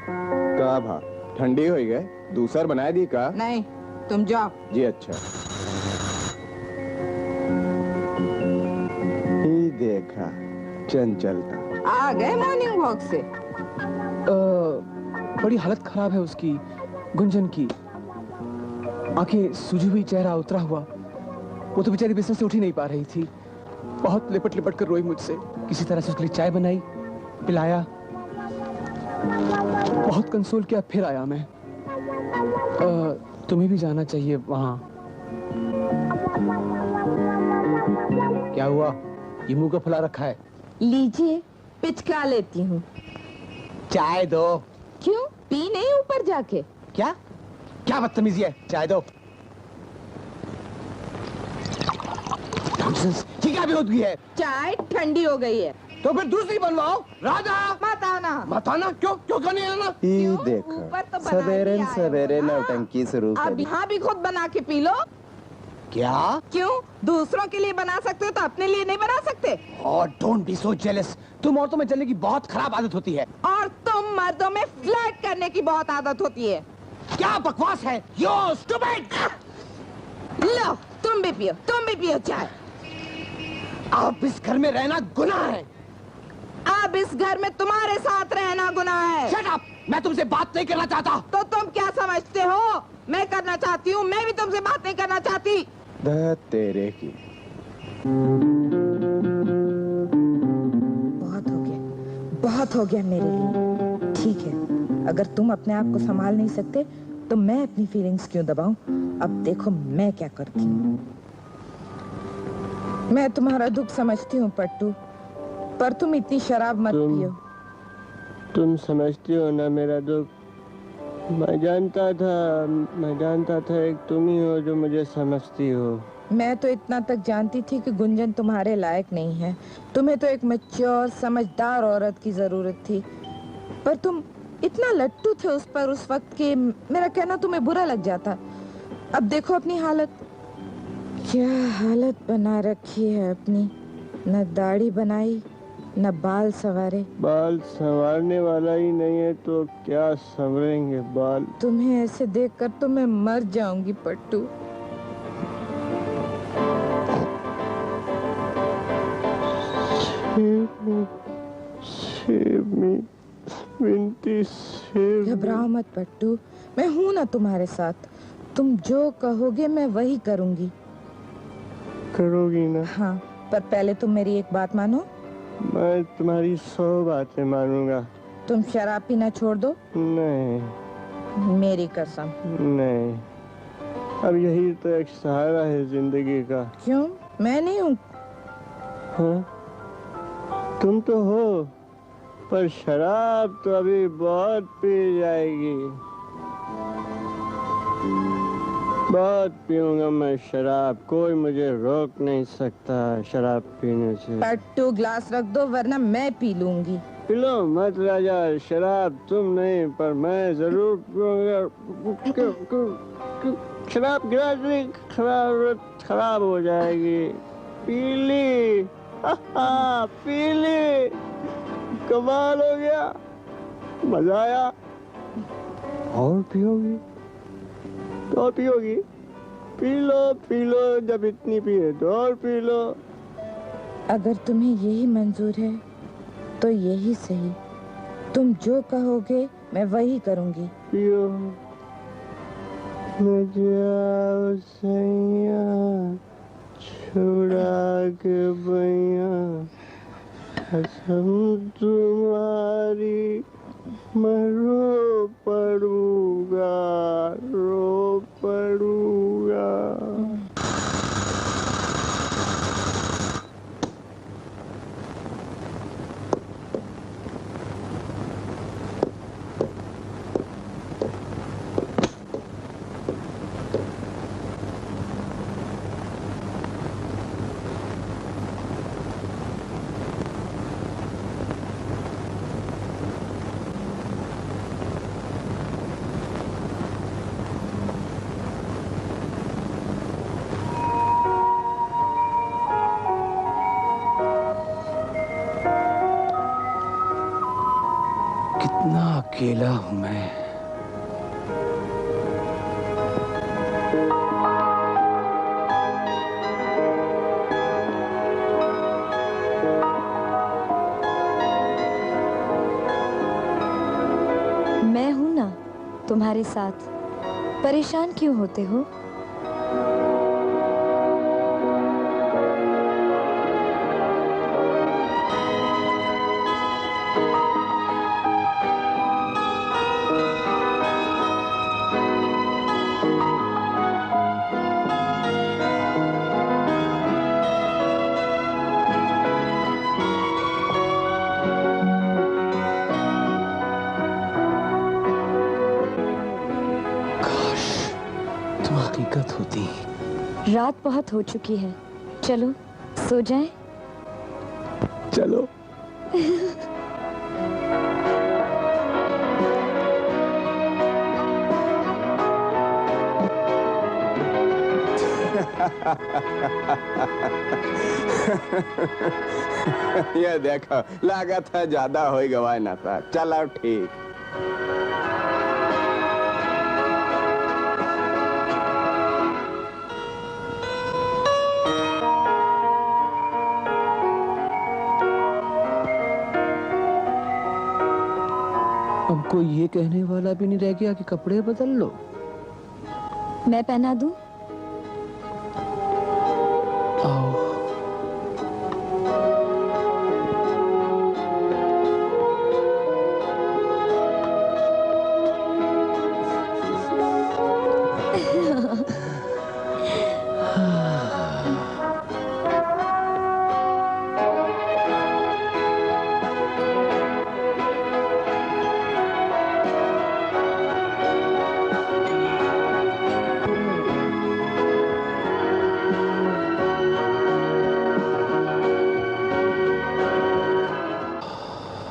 का भा ठंडी हो गए, दूसर बनाए दी का? नहीं, तुम जाओ। जी अच्छा। देखा चंचलता आ गए मॉर्निंग वॉक से। बड़ी हालत खराब है उसकी, गुंजन की। आंखें सूजी हुई, चेहरा उतरा हुआ। वो तो बेचारी बिस्तर से उठ ही नहीं पा रही थी। बहुत लिपट लिपट कर रोई मुझसे। किसी तरह से उसके लिए चाय बनाई, पिलाया, बहुत कंसोल किया, फिर आया मैं। तुम्हें भी जाना चाहिए वहां। क्या हुआ? ये मुंह को फुला रखा है। लीजिए, पिचका लेती हूँ। चाय दो। क्यों? पी नहीं ऊपर जाके? क्या क्या बदतमीजी है? चाय दो। ये क्या भी होती है? चाय ठंडी हो गई है। तो फिर दूसरी बनवाओ। राधा मत आना। मत आना? क्यों क्यों नहीं आना? ये देखो, सवेरे सवेरे नौटंकी शुरू अब यहाँ भी खुद बना के पी लो। क्या? क्यों? दूसरों के लिए बना सकते हो तो अपने लिए नहीं बना सकते? और डोंट बी सो जेलस। तुम औरतों में जलने की बहुत खराब आदत होती है। और तुम मर्दों में फ्लर्ट करने की बहुत आदत होती है। क्या बकवास है? यो स्टूपिड! लो, तुम भी पियो चाय। अब इस घर में रहना गुनाह है। अब इस घर में तुम्हारे साथ रहना गुनाह है। Shut up! मैं तुमसे बात नहीं करना चाहता। तो तुम क्या समझते हो? मैं करना चाहती हूँ। मैं भी तुमसे बात नहीं करना चाहती। तेरे की बहुत हो गया मेरे लिए। ठीक है, अगर तुम अपने आप को संभाल नहीं सकते तो मैं अपनी फीलिंग्स क्यों दबाऊं? अब देखो मैं क्या करती हूँ। मैं तुम्हारा दुख समझती हूँ पट्टू, पर तुम इतनी शराब मत पियो। तुम समझती हो ना मेरा दुख? मैं जानता था एक तुम ही हो जो मुझे समझती हो। मैं तो इतना तक जानती थी कि गुंजन तुम्हारे लायक नहीं है। तुम्हें तो एक मैच्योर समझदार औरत की जरूरत थी, पर तुम इतना लट्टू थे उस पर उस वक्त कि मेरा कहना तुम्हें बुरा लग जाता। अब देखो अपनी हालत, क्या हालत बना रखी है अपनी। न दाढ़ी बनाई, न बाल संवारे। बाल संवारने वाला ही नहीं है तो क्या संवरेंगे बाल? तुम्हें ऐसे देखकर तो मैं मर जाऊंगी पट्टू। घबराओ मत पट्टू, मैं हूं ना तुम्हारे साथ। तुम जो कहोगे मैं वही करूंगी। करोगी ना? हाँ, पर पहले तुम मेरी एक बात मानो। मैं तुम्हारी 100 बातें मानूंगा। तुम शराब पीना छोड़ दो। नहीं, मेरी कसम। नहीं, अब यही तो एक सहारा है जिंदगी का। क्यों? मैं नहीं हूँ? हाँ, तुम तो हो, पर शराब तो अभी बहुत पी जाएगी। बहुत पीऊंगा मैं शराब, कोई मुझे रोक नहीं सकता शराब पीने से। पट्टू ग्लास रख दो वरना मैं पी लूंगी। पिलो मत राजा, शराब तुम नहीं पर मैं जरूर पीऊंगा। शराब गिलास में खराब हो जाएगी। पीली पीली, कमाल हो गया, मजा आया। और पियोगी तो पियोगी, पी लो जब इतनी पिए तो और पी लो। अगर तुम्हें यही मंजूर है तो यही सही। तुम जो कहोगे मैं वही करूंगी। पियो न जाओ सैया, छुड़ा के बैया, कसम तुम्हारी मैं रो पड़ूंगा। कितना अकेला हूं मैं। मैं हूं ना तुम्हारे साथ, परेशान क्यों होते हो? हकीकत होती। रात बहुत हो चुकी है, चलो सो जाएं। चलो। ये देखो, लागत है ज्यादा हो गवाए ना था। चलो ठीक। अब कोई ये कहने वाला भी नहीं रह गया कि कपड़े बदल लो। मैं पहना दूं? आओ।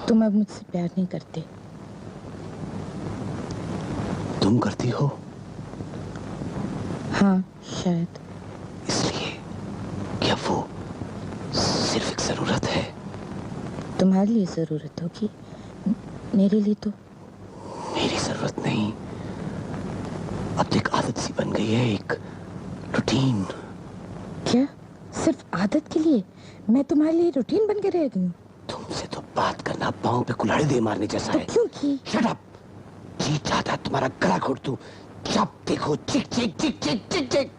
तुम अब मुझसे प्यार नहीं करते। तुम करती हो? हाँ शायद। इसलिए क्या वो सिर्फ एक जरूरत है? तुम्हारे लिए जरूरत होगी, मेरे लिए तो। मेरी जरूरत नहीं। अब तो एक आदत सी बन गई है, एक रूटीन। क्या सिर्फ आदत के लिए मैं तुम्हारे लिए रूटीन बन के रह गई हूँ? तुमसे तो बात करना पाँव पे कुल्हाड़ी दे मारने जैसा है। क्यों की? Shut up. जी चाहता तुम्हारा गला घोट दूं। जब देखो चिक चिक चिक चिक चिक चिक।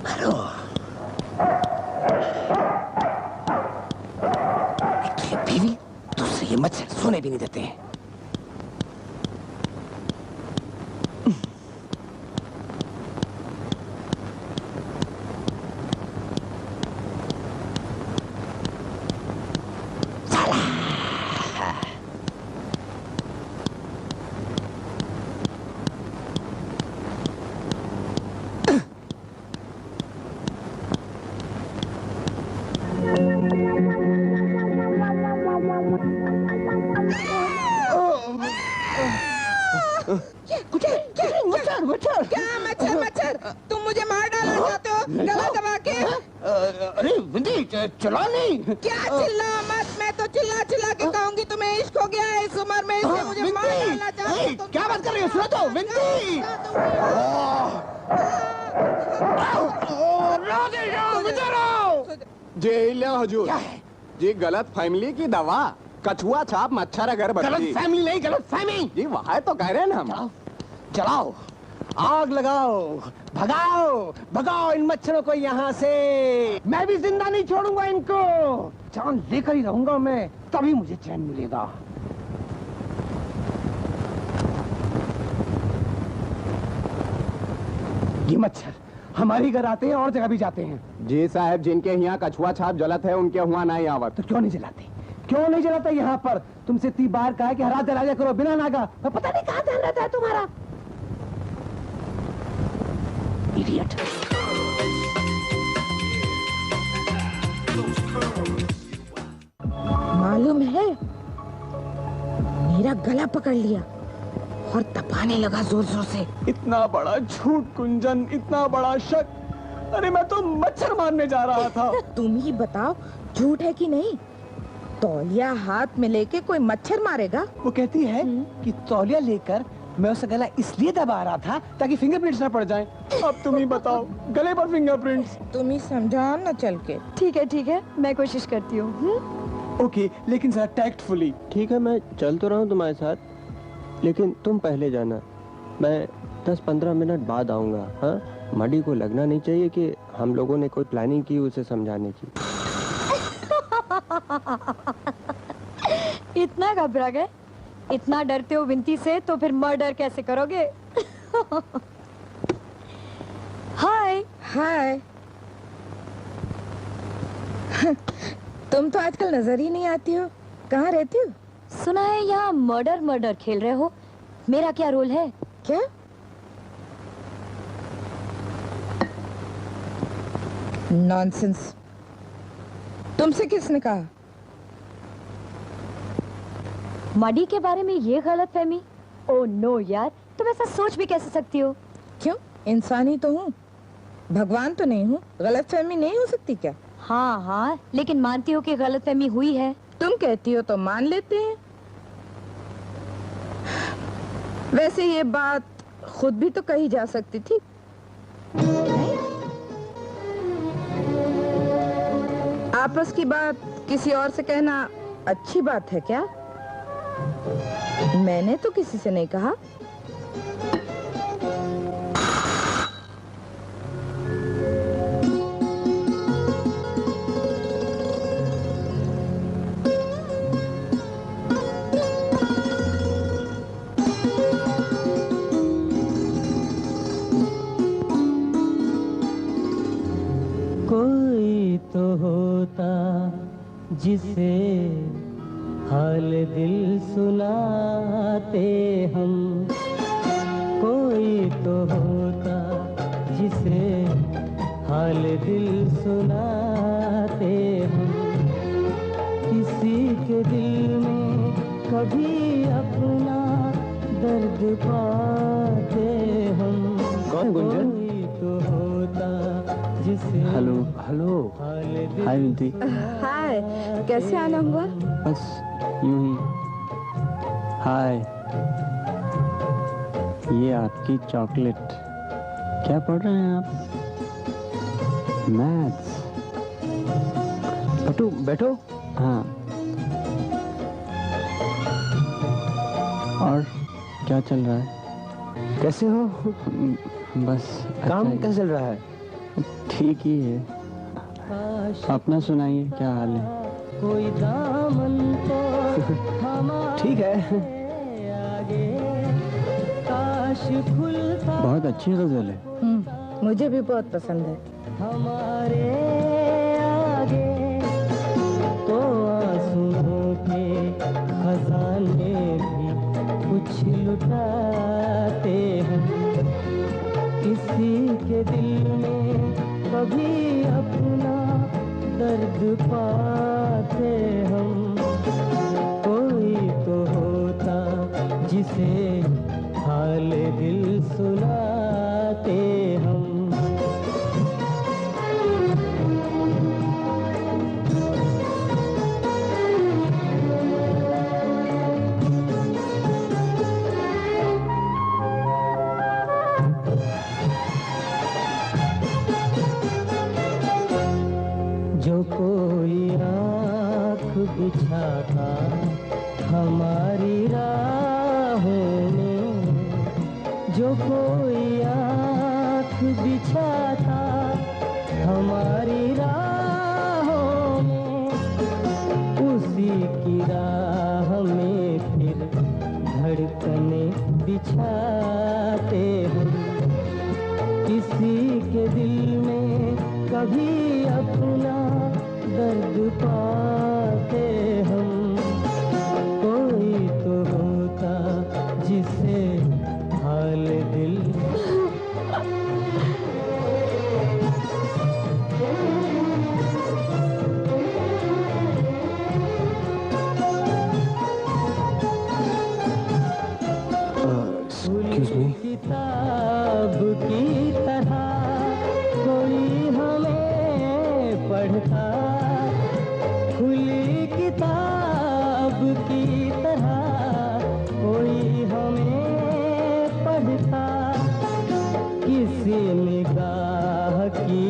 मारो। एक तो ये बीवी, दूसरे ये मच्छर सोने भी नहीं देते हैं। गला दबा के। अरे विंदी चला नहीं। क्या चिल्ला मत, मैं तो चिल्ला चिल्ला के कहूंगी तुम्हें इश्क हो गया है इस उम्र में, इसलिए मुझे मार डालना चाहती हो तुम। क्या बात कर रही हो? सुनो तो विंदी। जी लिया हुजूर। जी गलत फैमिली की दवा, कछुआ छाप मच्छर अगरबत्ती। गलत फैमिली नहीं, गलत फैमिली। जी वहाँ तो कह रहे हैं ना हम। चलाओ, आग लगाओ, भगाओ भगाओ इन मच्छरों को यहाँ से। मैं भी जिंदा नहीं छोड़ूंगा इनको, जान लेकर ही रहूंगा मैं, तभी मुझे चैन मिलेगा। ये मच्छर हमारे घर आते हैं और जगह भी जाते हैं। जी साहब, जिनके यहाँ कछुआ छाप जलत है उनके हुआ नहीं आवत। तो क्यों नहीं जलाते? क्यों नहीं जलाता यहाँ पर? तुमसे 30 बार कहा है कि हरा जला करो बिना नागा, तो पता नहीं कहाँ ध्यान रहता है तुम्हारा। इडियट। मालूम है, मेरा गला पकड़ लिया और तपाने लगा जोर जोर से। इतना बड़ा झूठ गुंजन, इतना बड़ा शक। अरे मैं तो मच्छर मारने जा रहा था। तुम ही बताओ झूठ है कि नहीं? तौलिया हाथ में लेके कोई मच्छर मारेगा? वो कहती है कि तौलिया लेकर मैं उसका गला इसलिए दबा रहा था ताकि फिंगरप्रिंट्स ना पड़ जाएं। अब तुम ही बताओ, गले पर फिंगरप्रिंट्स। तुम ही समझाओ ना चल के। ठीक है, मैं कोशिश करती हूँ। ओके, लेकिन जरा टैक्टफुली। ठीक है, मैं चल तो रहा हूँ तुम्हारे साथ, लेकिन तुम पहले जाना, मैं 10-15 मिनट बाद आऊँगा। हाँ, मडी को लगना नहीं चाहिए कि हम लोगों ने कोई प्लानिंग की उसे समझाने की। इतना घबरा गए, इतना डरते हो विंती से, तो फिर मर्डर कैसे करोगे? हाय हाय। तुम तो आजकल नजर ही नहीं आती हो, कहाँ रहती हो? सुना है यहाँ मर्डर खेल रहे हो, मेरा क्या रोल है? क्या? नॉनसेंस। तुमसे किसने कहा? मडी के बारे में ये गलत फहमी? ओ नो यार, तुम ऐसा सोच भी कैसे सकती हो? क्यों, इंसान ही तो हूँ, भगवान तो नहीं हूँ, गलत फहमी नहीं हो सकती क्या? हाँ, लेकिन मानती हो कि गलत फहमी हुई है? तुम कहती हो तो मान लेते हैं। वैसे ये बात खुद भी तो कही जा सकती थी, नहीं? आपस की बात किसी और से कहना अच्छी बात है क्या? मैंने तो किसी से नहीं कहा। कोई तो होता जिसे हाल दिल सुनाते हम, कोई तो होता जिसे हाल दिल सुनाते हम, किसी के दिल में कभी अपना दर्द पाते हम। कौन गुंजन? कोई तो होता जिसे हेलो हाय विंती। हाय, कैसे आना हुआ? बस यूं ही। हाय, ये आपकी चॉकलेट। क्या पढ़ रहे हैं आप? मैथ्स। बैठो बैठो। हाँ, और क्या चल रहा है? कैसे हो? बस काम अच्छा कैसे चल रहा है? ठीक ही है। अपना सुनाइए, क्या हाल है? कोई दामन तो ठीक है। काश खुलता बहुत अच्छी गजल है। मुझे भी बहुत पसंद है। हमारे आगे तो आंसुओं के खजाने भी कुछ लुटाते हैं, किसी के दिल में कभी अपना दर्द पाते हम, कोई तो होता जिसे हाल दिल सुनाते हम। था हमारी राहों में, जो कोई आँख बिछाता हमारी राहों में, उसी की राह में फिर धड़कने बिछाते हम। किसी के दिल में कभी अपना दर्द पाते हम। कोई तो होता जिसे हाल दिल किताब की तरह कोई हमें पढ़ता, खुली किताब की तरह कोई हमें पढ़ता। किसी निगाह की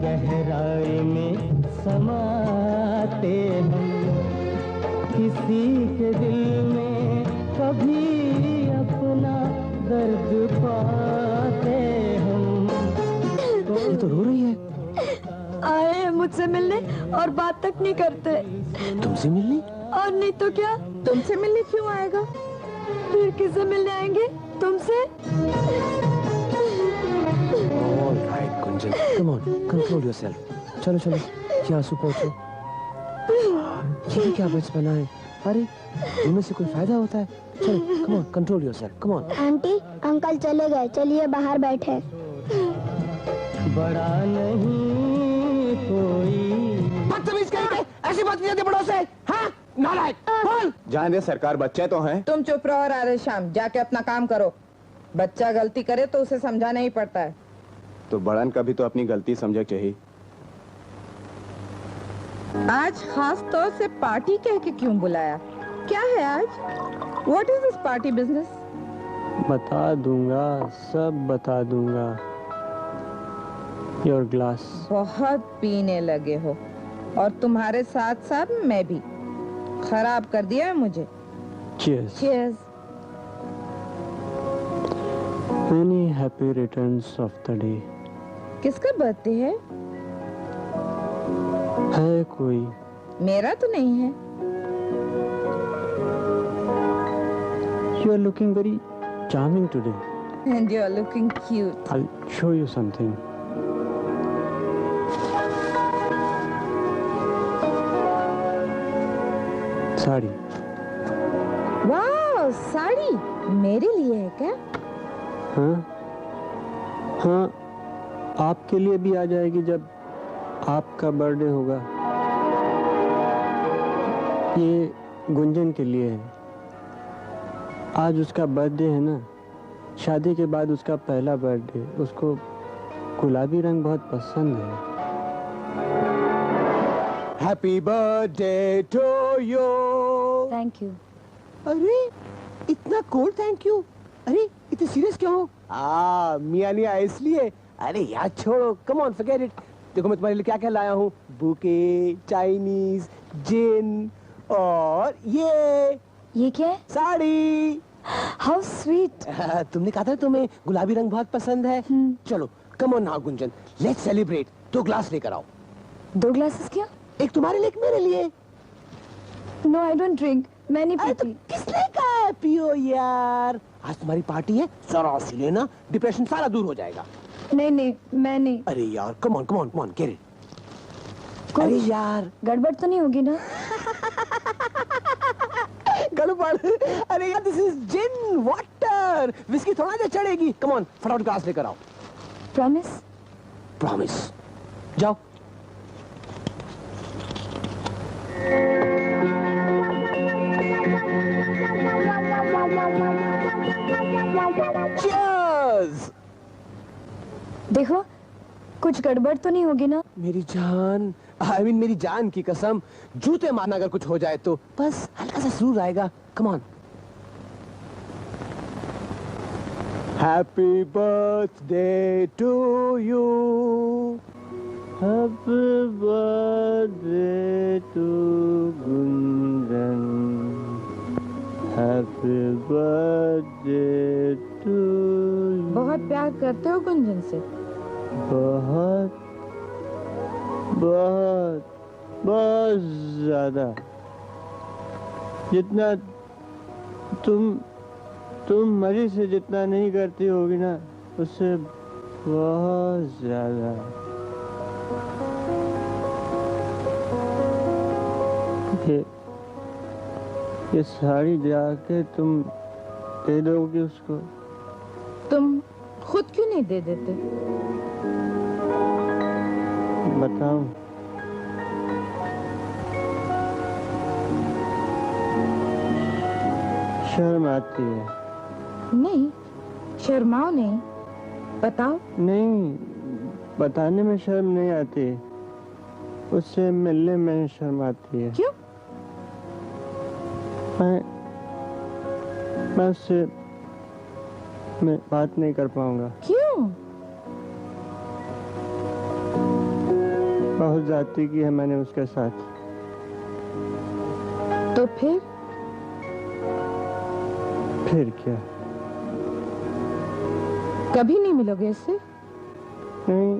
गहराई में समाते हम। किसी के दिल में कभी अपना दर्द पाते हम। ये तो रो रही है। आए हैं मुझसे मिलने और बात तक नहीं करते। तुमसे मिलने? और नहीं तो क्या, तुमसे मिलने क्यों आएगा? फिर किससे मिलने आएंगे? तुमसे? All right, Gunjan, come on, control yourself. चलो चलो, ये आंसू पोंछो। ये क्या बचपना है? अरे, इनमें से कोई फायदा होता है? चलो, come on, control yourself, come on. Aunty uncle चले गए, चलिए बाहर बैठे। बड़ा नहीं कोई। बदतमीज करके ऐसी बात नहीं बड़ों से, हाँ? नालायक, बोल। जाने दे, सरकार बच्चे तो हैं। तुम चुप रहो राधे श्याम, जाके अपना काम करो। बच्चा गलती करे तो उसे समझाना ही पड़ता है। तो बड़न का भी तो अपनी गलती समझ चाहिए। आज खास तौर से पार्टी कह के क्यों बुलाया? क्या है आज? What is this party business? बता दूंगा, सब बता दूंगा। Your glass. बहुत पीने लगे हो और तुम्हारे साथ साथ मैं भी। खराब कर दिया है मुझे। Cheers. Cheers. Many happy returns of the day. किसका बर्थडे है? है कोई? मेरा तो नहीं है। You are looking very charming today. And you are looking cute. I'll show you something. Sari. वाह, साड़ी मेरे लिए है क्या? हाँ हाँ, आपके लिए भी आ जाएगी जब आपका बर्थडे होगा। ये गुंजन के लिए है। आज उसका बर्थडे है ना। शादी के बाद उसका पहला बर्थडे। उसको गुलाबी रंग बहुत पसंद है। Happy birthday to you. Thank you. अरे इतना कोल्ड थैंक यू। अरे इतने सीरियस क्यों हो? मियां नहीं आया इसलिए। अरे यार छोड़ो, कम ऑन फॉरगेट इट। देखो मैं तुम्हारे लिए क्या क्या लाया हूँ। बुके, चाइनीज, जिन और ये क्या है? साड़ी। How sweet. तुमने कहा था तुम्हें गुलाबी रंग बहुत पसंद है। चलो come on now Gunjan, let's celebrate. 2 glass लेकर आओ। 2 ग्लासेस क्या? एक तुम्हारे लिए, एक मेरे लिए। No I don't drink. मैं नहीं अरे तो पीती। किसने कहा है पियो यार? आज तुम्हारी पार्टी है, जरा सी लेना, डिप्रेशन सारा दूर हो जाएगा। नहीं नहीं, मैं नहीं। अरे यार come on come on come on, get it. अरे यार गड़बड़ तो नहीं होगी ना? गड़बड़? अरे यार this is gin water, whisky थोड़ा देर चढ़ेगी। कम ऑन फटाफट ग्लास लेकर आओ। प्रॉमिस? प्रॉमिस। जाओ। Cheers! देखो कुछ गड़बड़ तो नहीं होगी ना? मेरी जान, I mean मेरी जान की कसम, जूते मारना अगर कुछ हो जाए तो बस हल्का सा सुरूर आएगा। Come on. Happy birthday to you. Happy birthday to Gunjan. Happy birthday to you. बहुत प्यार करते हो गुंजन से? बहुत बहुत बहुत ज्यादा, जितना तुम मरी से जितना नहीं करती होगी ना, उससे बहुत ज्यादा। ये साड़ी जाके तुम दे दोगी उसको? तुम खुद क्यों नहीं दे देते? बताऊं? शर्म आती है। नहीं, शर्माओ नहीं, बताओ। नहीं, बताने में शर्म नहीं आती, उससे मिलने में शर्म आती है। क्यों? मैं उससे बात नहीं कर पाऊंगा। क्यों? बहुत ज्यादती की है मैंने उसके साथ। तो फिर क्या? कभी नहीं मिलोगे इससे? नहीं,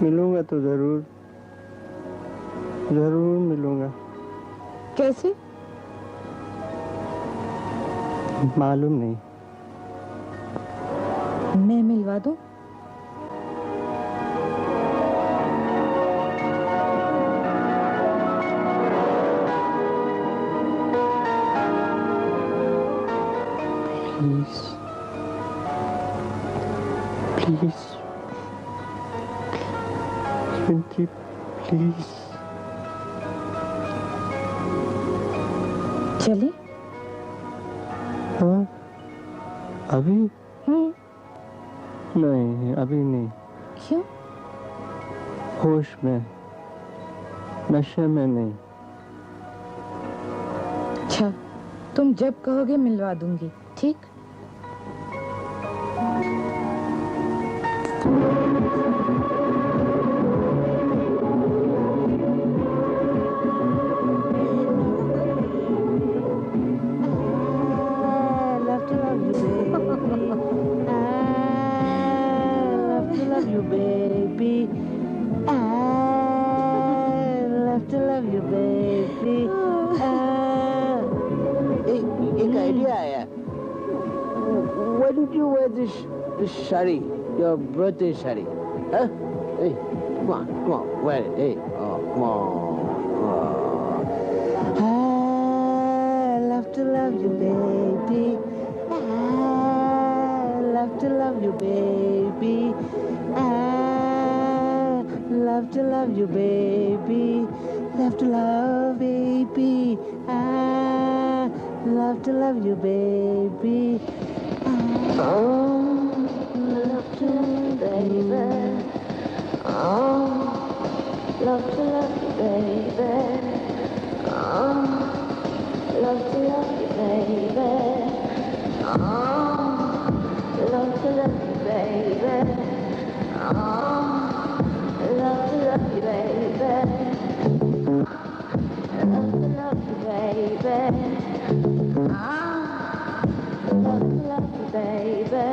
मिलूंगा तो जरूर मिलूंगा। कैसे? मालूम नहीं। मैं मिलवा दूं? Please sweetie, please. चले? हाँ, अभी? नहीं, अभी नहीं। क्यों? होश में, नशे में नहीं। अच्छा, तुम जब कहोगे मिलवा दूंगी, ठीक? Shari, your birthday shari. Huh? Hey, come on, wear it. Hey, oh, come on. I love to love you, baby. I love to love you, baby. I love to love you, baby. Love to love, baby. I love to love you, baby. Love to baby. Oh, love to love you, baby. Oh, love to love you, baby. Oh, love to love you, baby. Oh, love to love you, baby. Love to love you, baby. Oh, love to love you, baby.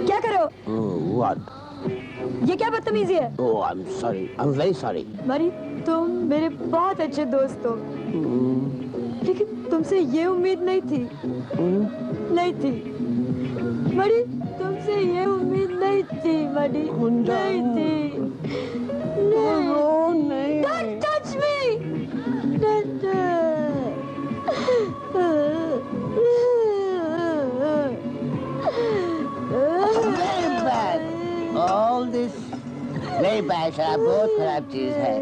क्या कर रहे हो? ये क्या बदतमीजी है? Oh, I'm sorry. I'm very sorry. मरी, तुम मेरे बहुत अच्छे दोस्त हो, लेकिन तुमसे ये उम्मीद नहीं थी, नहीं थी मरी, तुमसे ये उम्मीद नहीं थी मरी, नहीं थी। नहीं, Don't touch me! Don't Very bad. All this very bad. शराब बहुत खराब चीज है।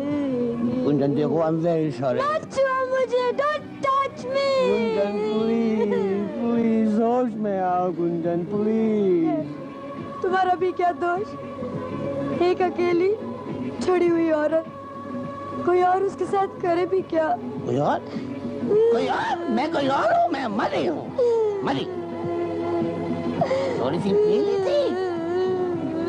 गुंजन देखो, I'm very sorry. मत छुओ मुझे, don't touch me! Gunjan please please होश में आओ गुंजन प्लीज। तुम्हारा भी क्या दोष? एक अकेली छड़ी हुई औरत, कोई और उसके साथ करे भी क्या? कोई और? कोई और? मैं कोई और हूँ? मैं मरी हूँ, मरी। थोड़ी सी पी ली थी,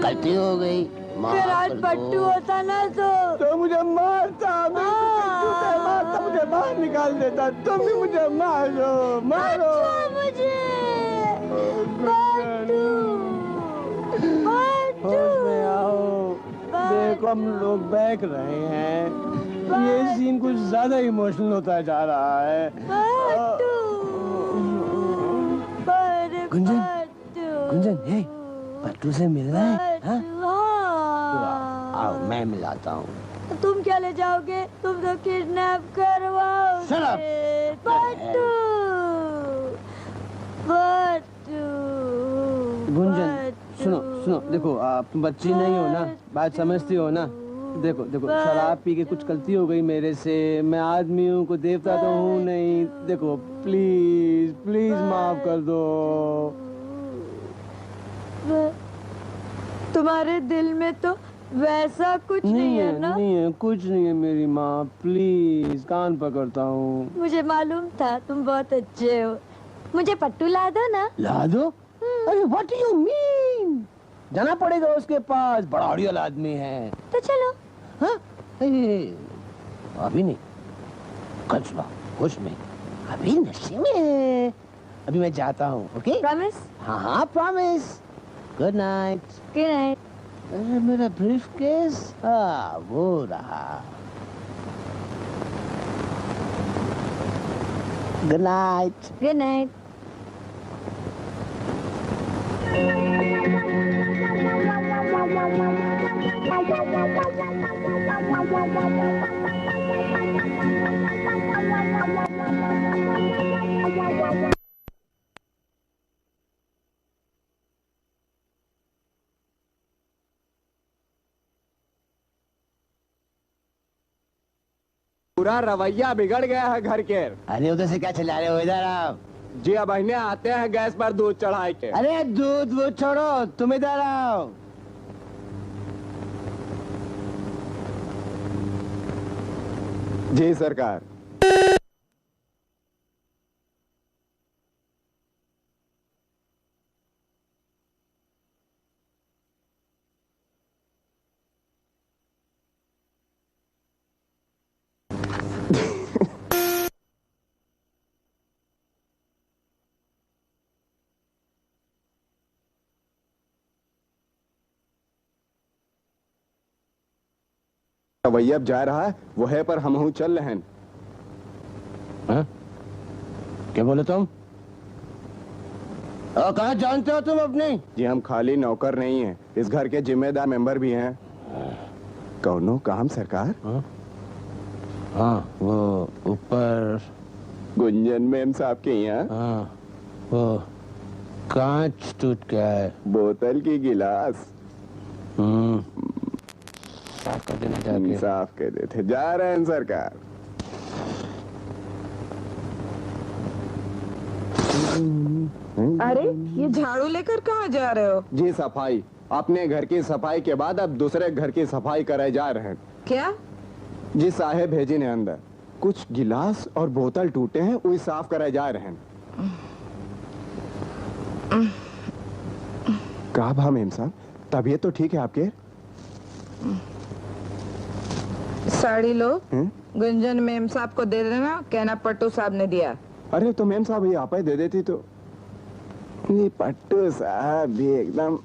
गलती हो गई। फिर आज पट्टू होता ना तो मुझे मारता, मारता, मुझे बाहर निकाल देता। तुम भी मुझे मारो, मारो मुझे। होश में आओ, देखो हम लोग बहक रहे हैं, ये सीन कुछ ज्यादा इमोशनल होता जा रहा है। गुंजन, गुंजन, हे, पट्टू से मिलना है? हाँ? आओ, मैं मिलाता हूँ। तुम क्या ले जाओगे? तुम तो किडनैप करवाओगे। Shut up! पट्टू, पट्टू, गुंजन, सुनो सुनो, देखो आप बच्ची नहीं हो ना, बात समझती हो ना। देखो देखो, शराब पी के कुछ गलती हो गई मेरे से, मैं आदमी हूँ, कोई देवता तो हूँ नहीं। देखो प्लीज प्लीज माफ कर दो। तुम्हारे दिल में तो वैसा कुछ नहीं है ना? नहीं है, कुछ नहीं है मेरी माँ, प्लीज कान पकड़ता हूँ। मुझे मालूम था तुम बहुत अच्छे हो, मुझे पट्टू ला दो ना। ला दो? अरे व्हाट डू यू मीन? जाना पड़ेगा उसके पास, बड़ा अड़ियल आदमी है। तो चलो। हाँ? अभी नहीं, कल सुबह होश में, अभी नशे में। अभी मैं जाता हूँ, ओके? प्रॉमिस? हाँ हाँ promise. Good night. Good night. अरे मेरा ब्रीफ केस, हाँ वो रहा। Good night. Good night. पूरा रवैया बिगड़ गया है घर के। अरे उधर से क्या चला रहे हो, इधर आओ। जी अब बहने आते हैं गैस पर दूध चढ़ाए के। अरे दूध वो छोड़ो, तुम इधर आओ। जी सरकार। रवैया अब जा रहा है, वो है पर हम चल रहे हैं। क्या बोले तुम? कहाँ जानते हो तुम अपने? जी हम खाली नौकर नहीं हैं, इस घर के जिम्मेदार मेंबर भी हैं। कौनो काम सरकार? हाँ वो ऊपर गुंजन मेम साहब के यहाँ। हाँ वो कांच टूट गया है, बोतल की गिलास साफ कर देना जाके। साफ कर देते, जा रहे हैं सरकार। अरे ये झाड़ू लेकर कहाँ जा रहे हो? जी सफाई, अपने घर की सफाई के बाद अब दूसरे घर की सफाई करे जा रहे हैं। क्या? जी साहेब भेजी ने अंदर, कुछ गिलास और बोतल टूटे हैं, वही साफ करे जा रहे हैं। कहा भा मेम साहब, तबीयत तो ठीक है आपके? साड़ी लो, गुंजन मेम साहब को दे देना, कहना पट्टू साहब ने दिया। अरे तो मेम साहब ये आप ही दे देती तो। ये पट्टू साहब भी एकदम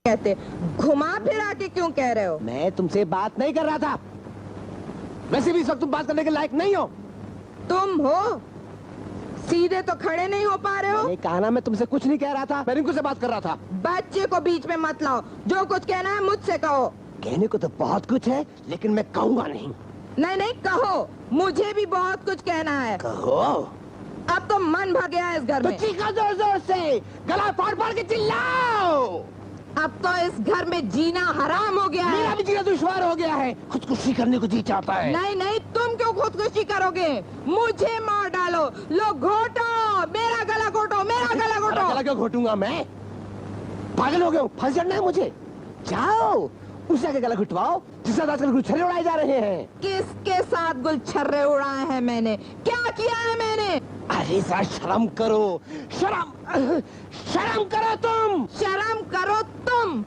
कहते, घुमा फिरा के क्यों कह रहे हो? मैं तुमसे बात नहीं कर रहा था। वैसे भी इस वक्त तुम बात करने के लायक नहीं हो। तुम हो, सीधे तो खड़े नहीं हो पा रहे हो। मैंने कहा ना, मैं तुमसे कुछ नहीं कह रहा था, मैं रिंकू से बात कर रहा था। बच्चे को बीच में मत लाओ, जो कुछ कहना है मुझसे कहो। कहने को तो बहुत कुछ है, लेकिन मैं कहूँगा नहीं। नहीं नहीं कहो, मुझे भी बहुत कुछ कहना है। कहो। अब तो मन भर गया है इस घर में। तो चीखो जोर जोर से, गला फाड़ फाड़ के चिल्लाओ। अब तो इस घर में जीना हराम हो गया है। मेरा भी जीना दुश्वार हो गया है। खुदकुशी करने को जी चाहता है। नहीं नहीं, तुम क्यों खुदकुशी करोगे? मुझे मार डालो, लो घोटो, मेरा गला घोटो, मेरा गला घोटो। गला क्यों घोटूंगा मैं? पागल हो गए हो? फंस जाना है मुझे? जाओ उससे आगे गला घुटवाओ, जिससे आजकल गुलछर्रे उड़ाए जा रहे हैं। किसके साथ गुलछर्रे उड़ाए हैं मैंने? क्या किया है मैंने? अरे सर शर्म करो, शर्म करो तुम। शर्म करो तुम।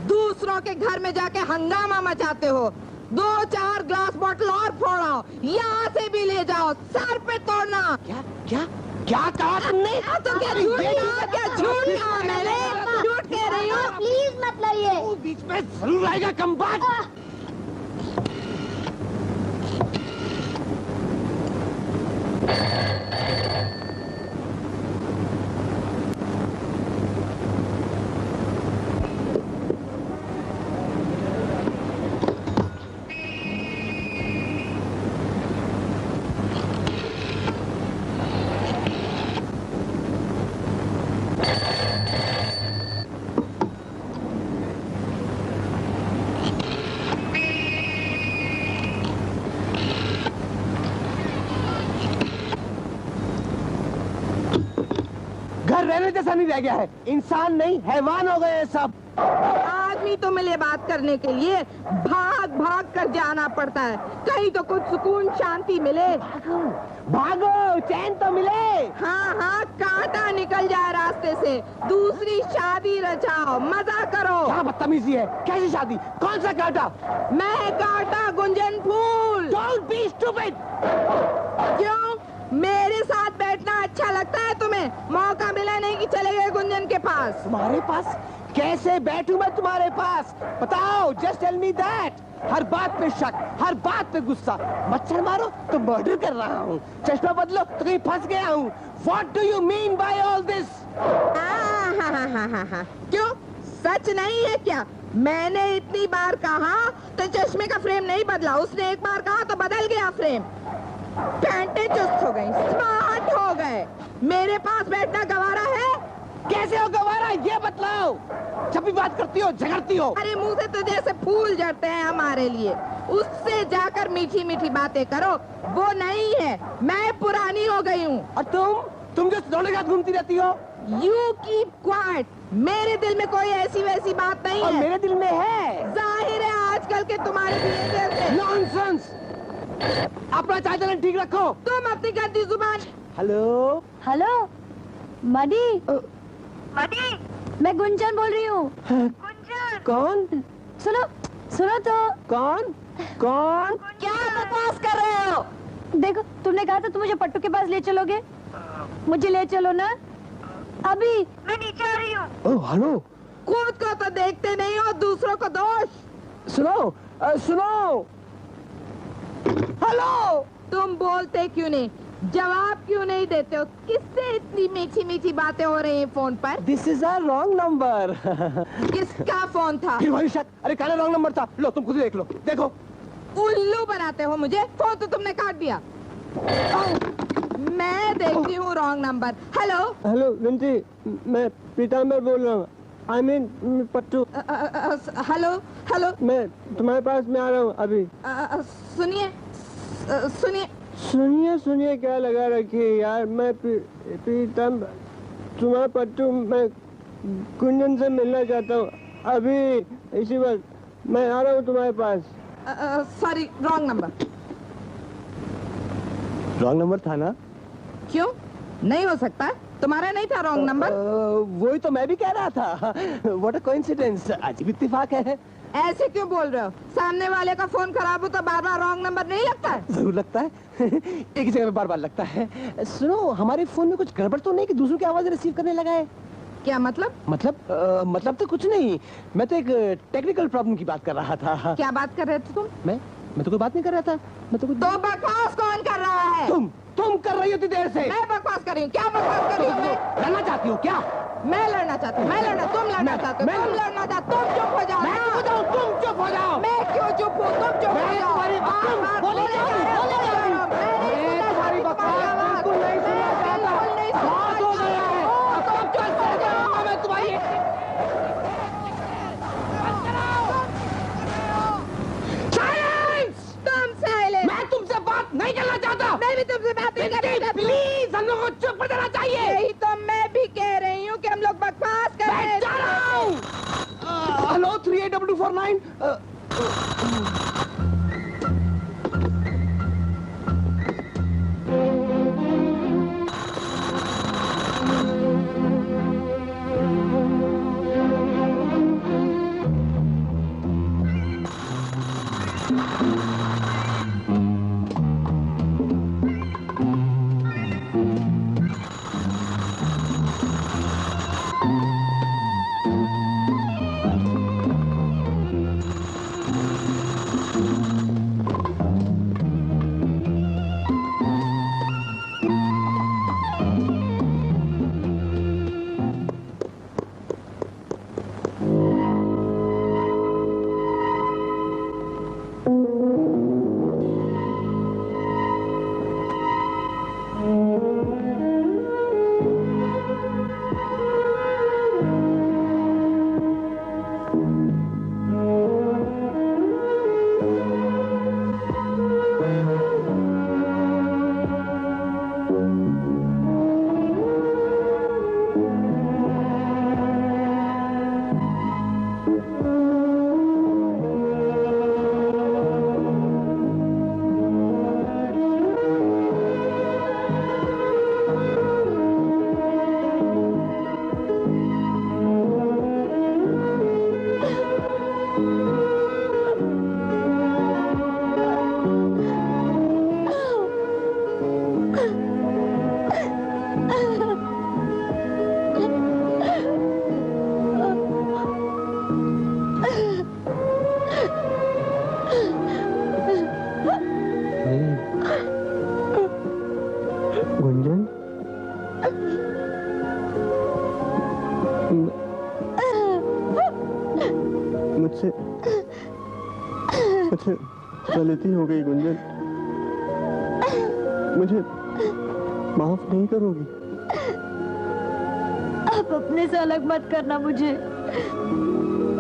दूसरों के घर में जाके हंगामा मचाते हो। 2-4 ग्लास बोतल और फोड़ो, यहाँ से भी ले जाओ, सर पे तोड़ना। क्या क्या क्या कहा तुमने? तो क्या झूठ कहा? क्या झूठ कहा मैंने? झूठ कह रही हूँ। प्लीज मत लाइए। वो बीच में जरूर आएगा कमबाग। घर रहने जैसा नहीं रह गया है। इंसान नहीं, हैवान हो गए हैं सब। आदमी तो मिले बात करने के लिए भाग भाग कर जाना पड़ता है, कहीं तो कुछ सुकून शांति मिले। भागो भागो, चैन तो मिले। हाँ हाँ, कांटा निकल जाए रास्ते से, दूसरी शादी रचाओ, मजा करो। क्या बदतमीजी है? कैसी शादी? कौन सा कांटा? मैं कांटा गुंजन फूल। Don't be stupid। क्यों? मेरे साथ बैठना अच्छा लगता है तुम्हें? मौका मिला नहीं कि चले गए गुंजन के पास। तुम्हारे पास? कैसे बैठूं मैं तुम्हारे पास? बताओ, just tell me that। हर बात पे शक, हर बात पे गुस्सा। मच्छर मारो तो मर्डर कर रहा हूँ, चश्मा बदलो तो कहीं फंस गया हूँ। What do you mean by all this? क्यों, सच नहीं है क्या? मैंने इतनी बार कहा तो चश्मे का फ्रेम नहीं बदला, उसने एक बार कहा तो बदल गया फ्रेम। पैंटें चुस्त हो गई, स्मार्ट हो गए। मेरे पास बैठना गवारा है? कैसे हो गवारा, ये बतलाओ। जब भी बात करती हो झगड़ती हो। अरे मुंह से तो जैसे फूल झड़ते हैं हमारे लिए। उससे जाकर मीठी मीठी बातें करो, वो नहीं है। मैं पुरानी हो गई हूँ। और तुम जो लौंडे के साथ घूमती रहती हो। You keep quiet। मेरे दिल में कोई ऐसी वैसी बात नहीं और है। मेरे दिल में है। जाहिर है आजकल के तुम्हारे बिहेवियर से। नॉनसेंस। अपना चाल चलन ठीक रखो। तुम अपनी गंदी जुबान। हेलो हेलो मडी, मडी, मैं गुंजन बोल रही हूँ। गुंजन। कौन? सुनो सुनो तो। कौन कौन? क्या बकवास कर रहे हो? देखो, तुमने कहा था तुम मुझे पट्टू के पास ले चलोगे, मुझे ले चलो ना अभी। मैं नीचे आ रही हूँ। Oh hello. खुद को तो देखते नहीं हो, दूसरों को दोष। सुनो सुनो। हेलो। तुम बोलते क्यों नहीं, जवाब क्यों नहीं देते हो? किससे इतनी मीठी मीठी बातें हो रही हैं फोन पर? This is a wrong number. किसका फोन था? फिर वही शक। अरे काला रॉन्ग नंबर था। लो तुम खुद ही देख लो। देखो। उल्लू बनाते हो मुझे। फोन तो तुमने काट दिया। मैं देखती हूँ wrong number. Hello hello Vinti, मैं पीताम्बर बोल रहा हूँ। I mean Pattu. Hello hello. मैं तुम्हारे पास में आ रहा हूँ अभी। सुनिए सुनिए सुनिए सुनिए क्या लगा रखी है यार। मैं पीताम्बर, तुम्हारा पट्टू, मैं गुंजन से मिलना चाहता हूँ अभी, इसी वक्त मैं आ रहा हूँ तुम्हारे पास। Sorry, wrong number. Wrong number था ना? क्यों नहीं हो सकता? तुम्हारा नहीं था रॉन्ग नंबर? वही तो मैं भी कह रहा था। व्हाट अ कोइंसिडेंस, अजीब इत्तेफाक है। ऐसे क्यों बोल रहे हो? सामने वाले का फोन खराब हो तो बार बार रॉन्ग नंबर नहीं लगता है? जरूर लगता है। एक ही जगह में बार बार लगता है। सुनो, हमारे फोन में कुछ गड़बड़ तो नहीं कि दूसरों की आवाज रिसीव करने लगा है? क्या मतलब? मतलब तो कुछ नहीं, मैं तो एक टेक्निकल प्रॉब्लम की बात कर रहा था। क्या बात कर रहे थे तुम? मैं तो कोई बात नहीं कर रहा था। मैं तो बकवास कौन कर रहा है? तुम कर रही होती देर से। मैं बकवास कर रही हूँ? क्या बकवास कर रही हूँ? मैं लड़ना चाहती हूँ क्या? मैं लड़ना चाहती हूँ? तुम लड़ना चाहते हो? तुम लड़ना चाहते हो? तुम चुप हो जाओ। तुम चुप हो जाओ। मैं क्यों चुप हूँ? तुम चुप हो जाओ। बोले तुम्हारी बकवास बिल्कुल नहीं सुनना चाहता। बहुत हो गया है। अब तक कर जाऊंगा मैं तुम्हारी। तुम साइलेंस। मैं तुमसे बात नहीं करना चाहता। मैं भी तुमसे बात नहीं करना चाहती। प्लीज हम लोग को चुप कर देना चाहिए। यही तो मैं भी कह रही हूँ कि हम लोग बकवास कर रहे हैं। जा रहा हूँ। हेलो 382249। मुझसे गलती हो गई गुंजन, मुझे माफ नहीं करोगी? आप अपने से अलग मत करना मुझे।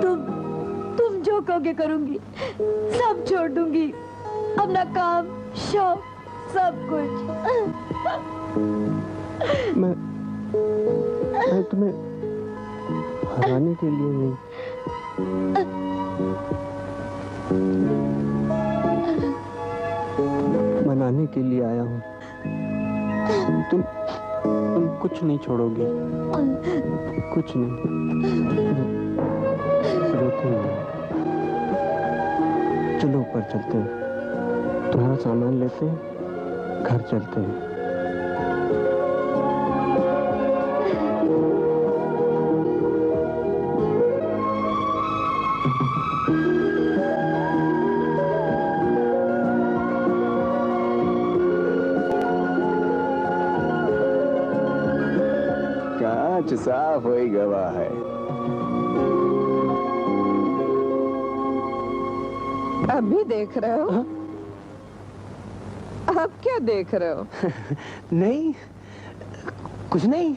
तुम जो कहोगे करूंगी, सब छोड़ दूंगी, अपना काम, शौक, सब कुछ। मैं तुम्हें हराने के लिए नहीं, मनाने के लिए आया हूँ। तुम कुछ नहीं छोड़ोगी, कुछ नहीं। रोती नहीं। चलो ऊपर चलते हैं, तुम्हारा सामान लेते हैं, घर चलते हैं। साफ हो गवा है। अभी देख रहे हो? अब क्या देख रहे हो? नहीं, कुछ नहीं।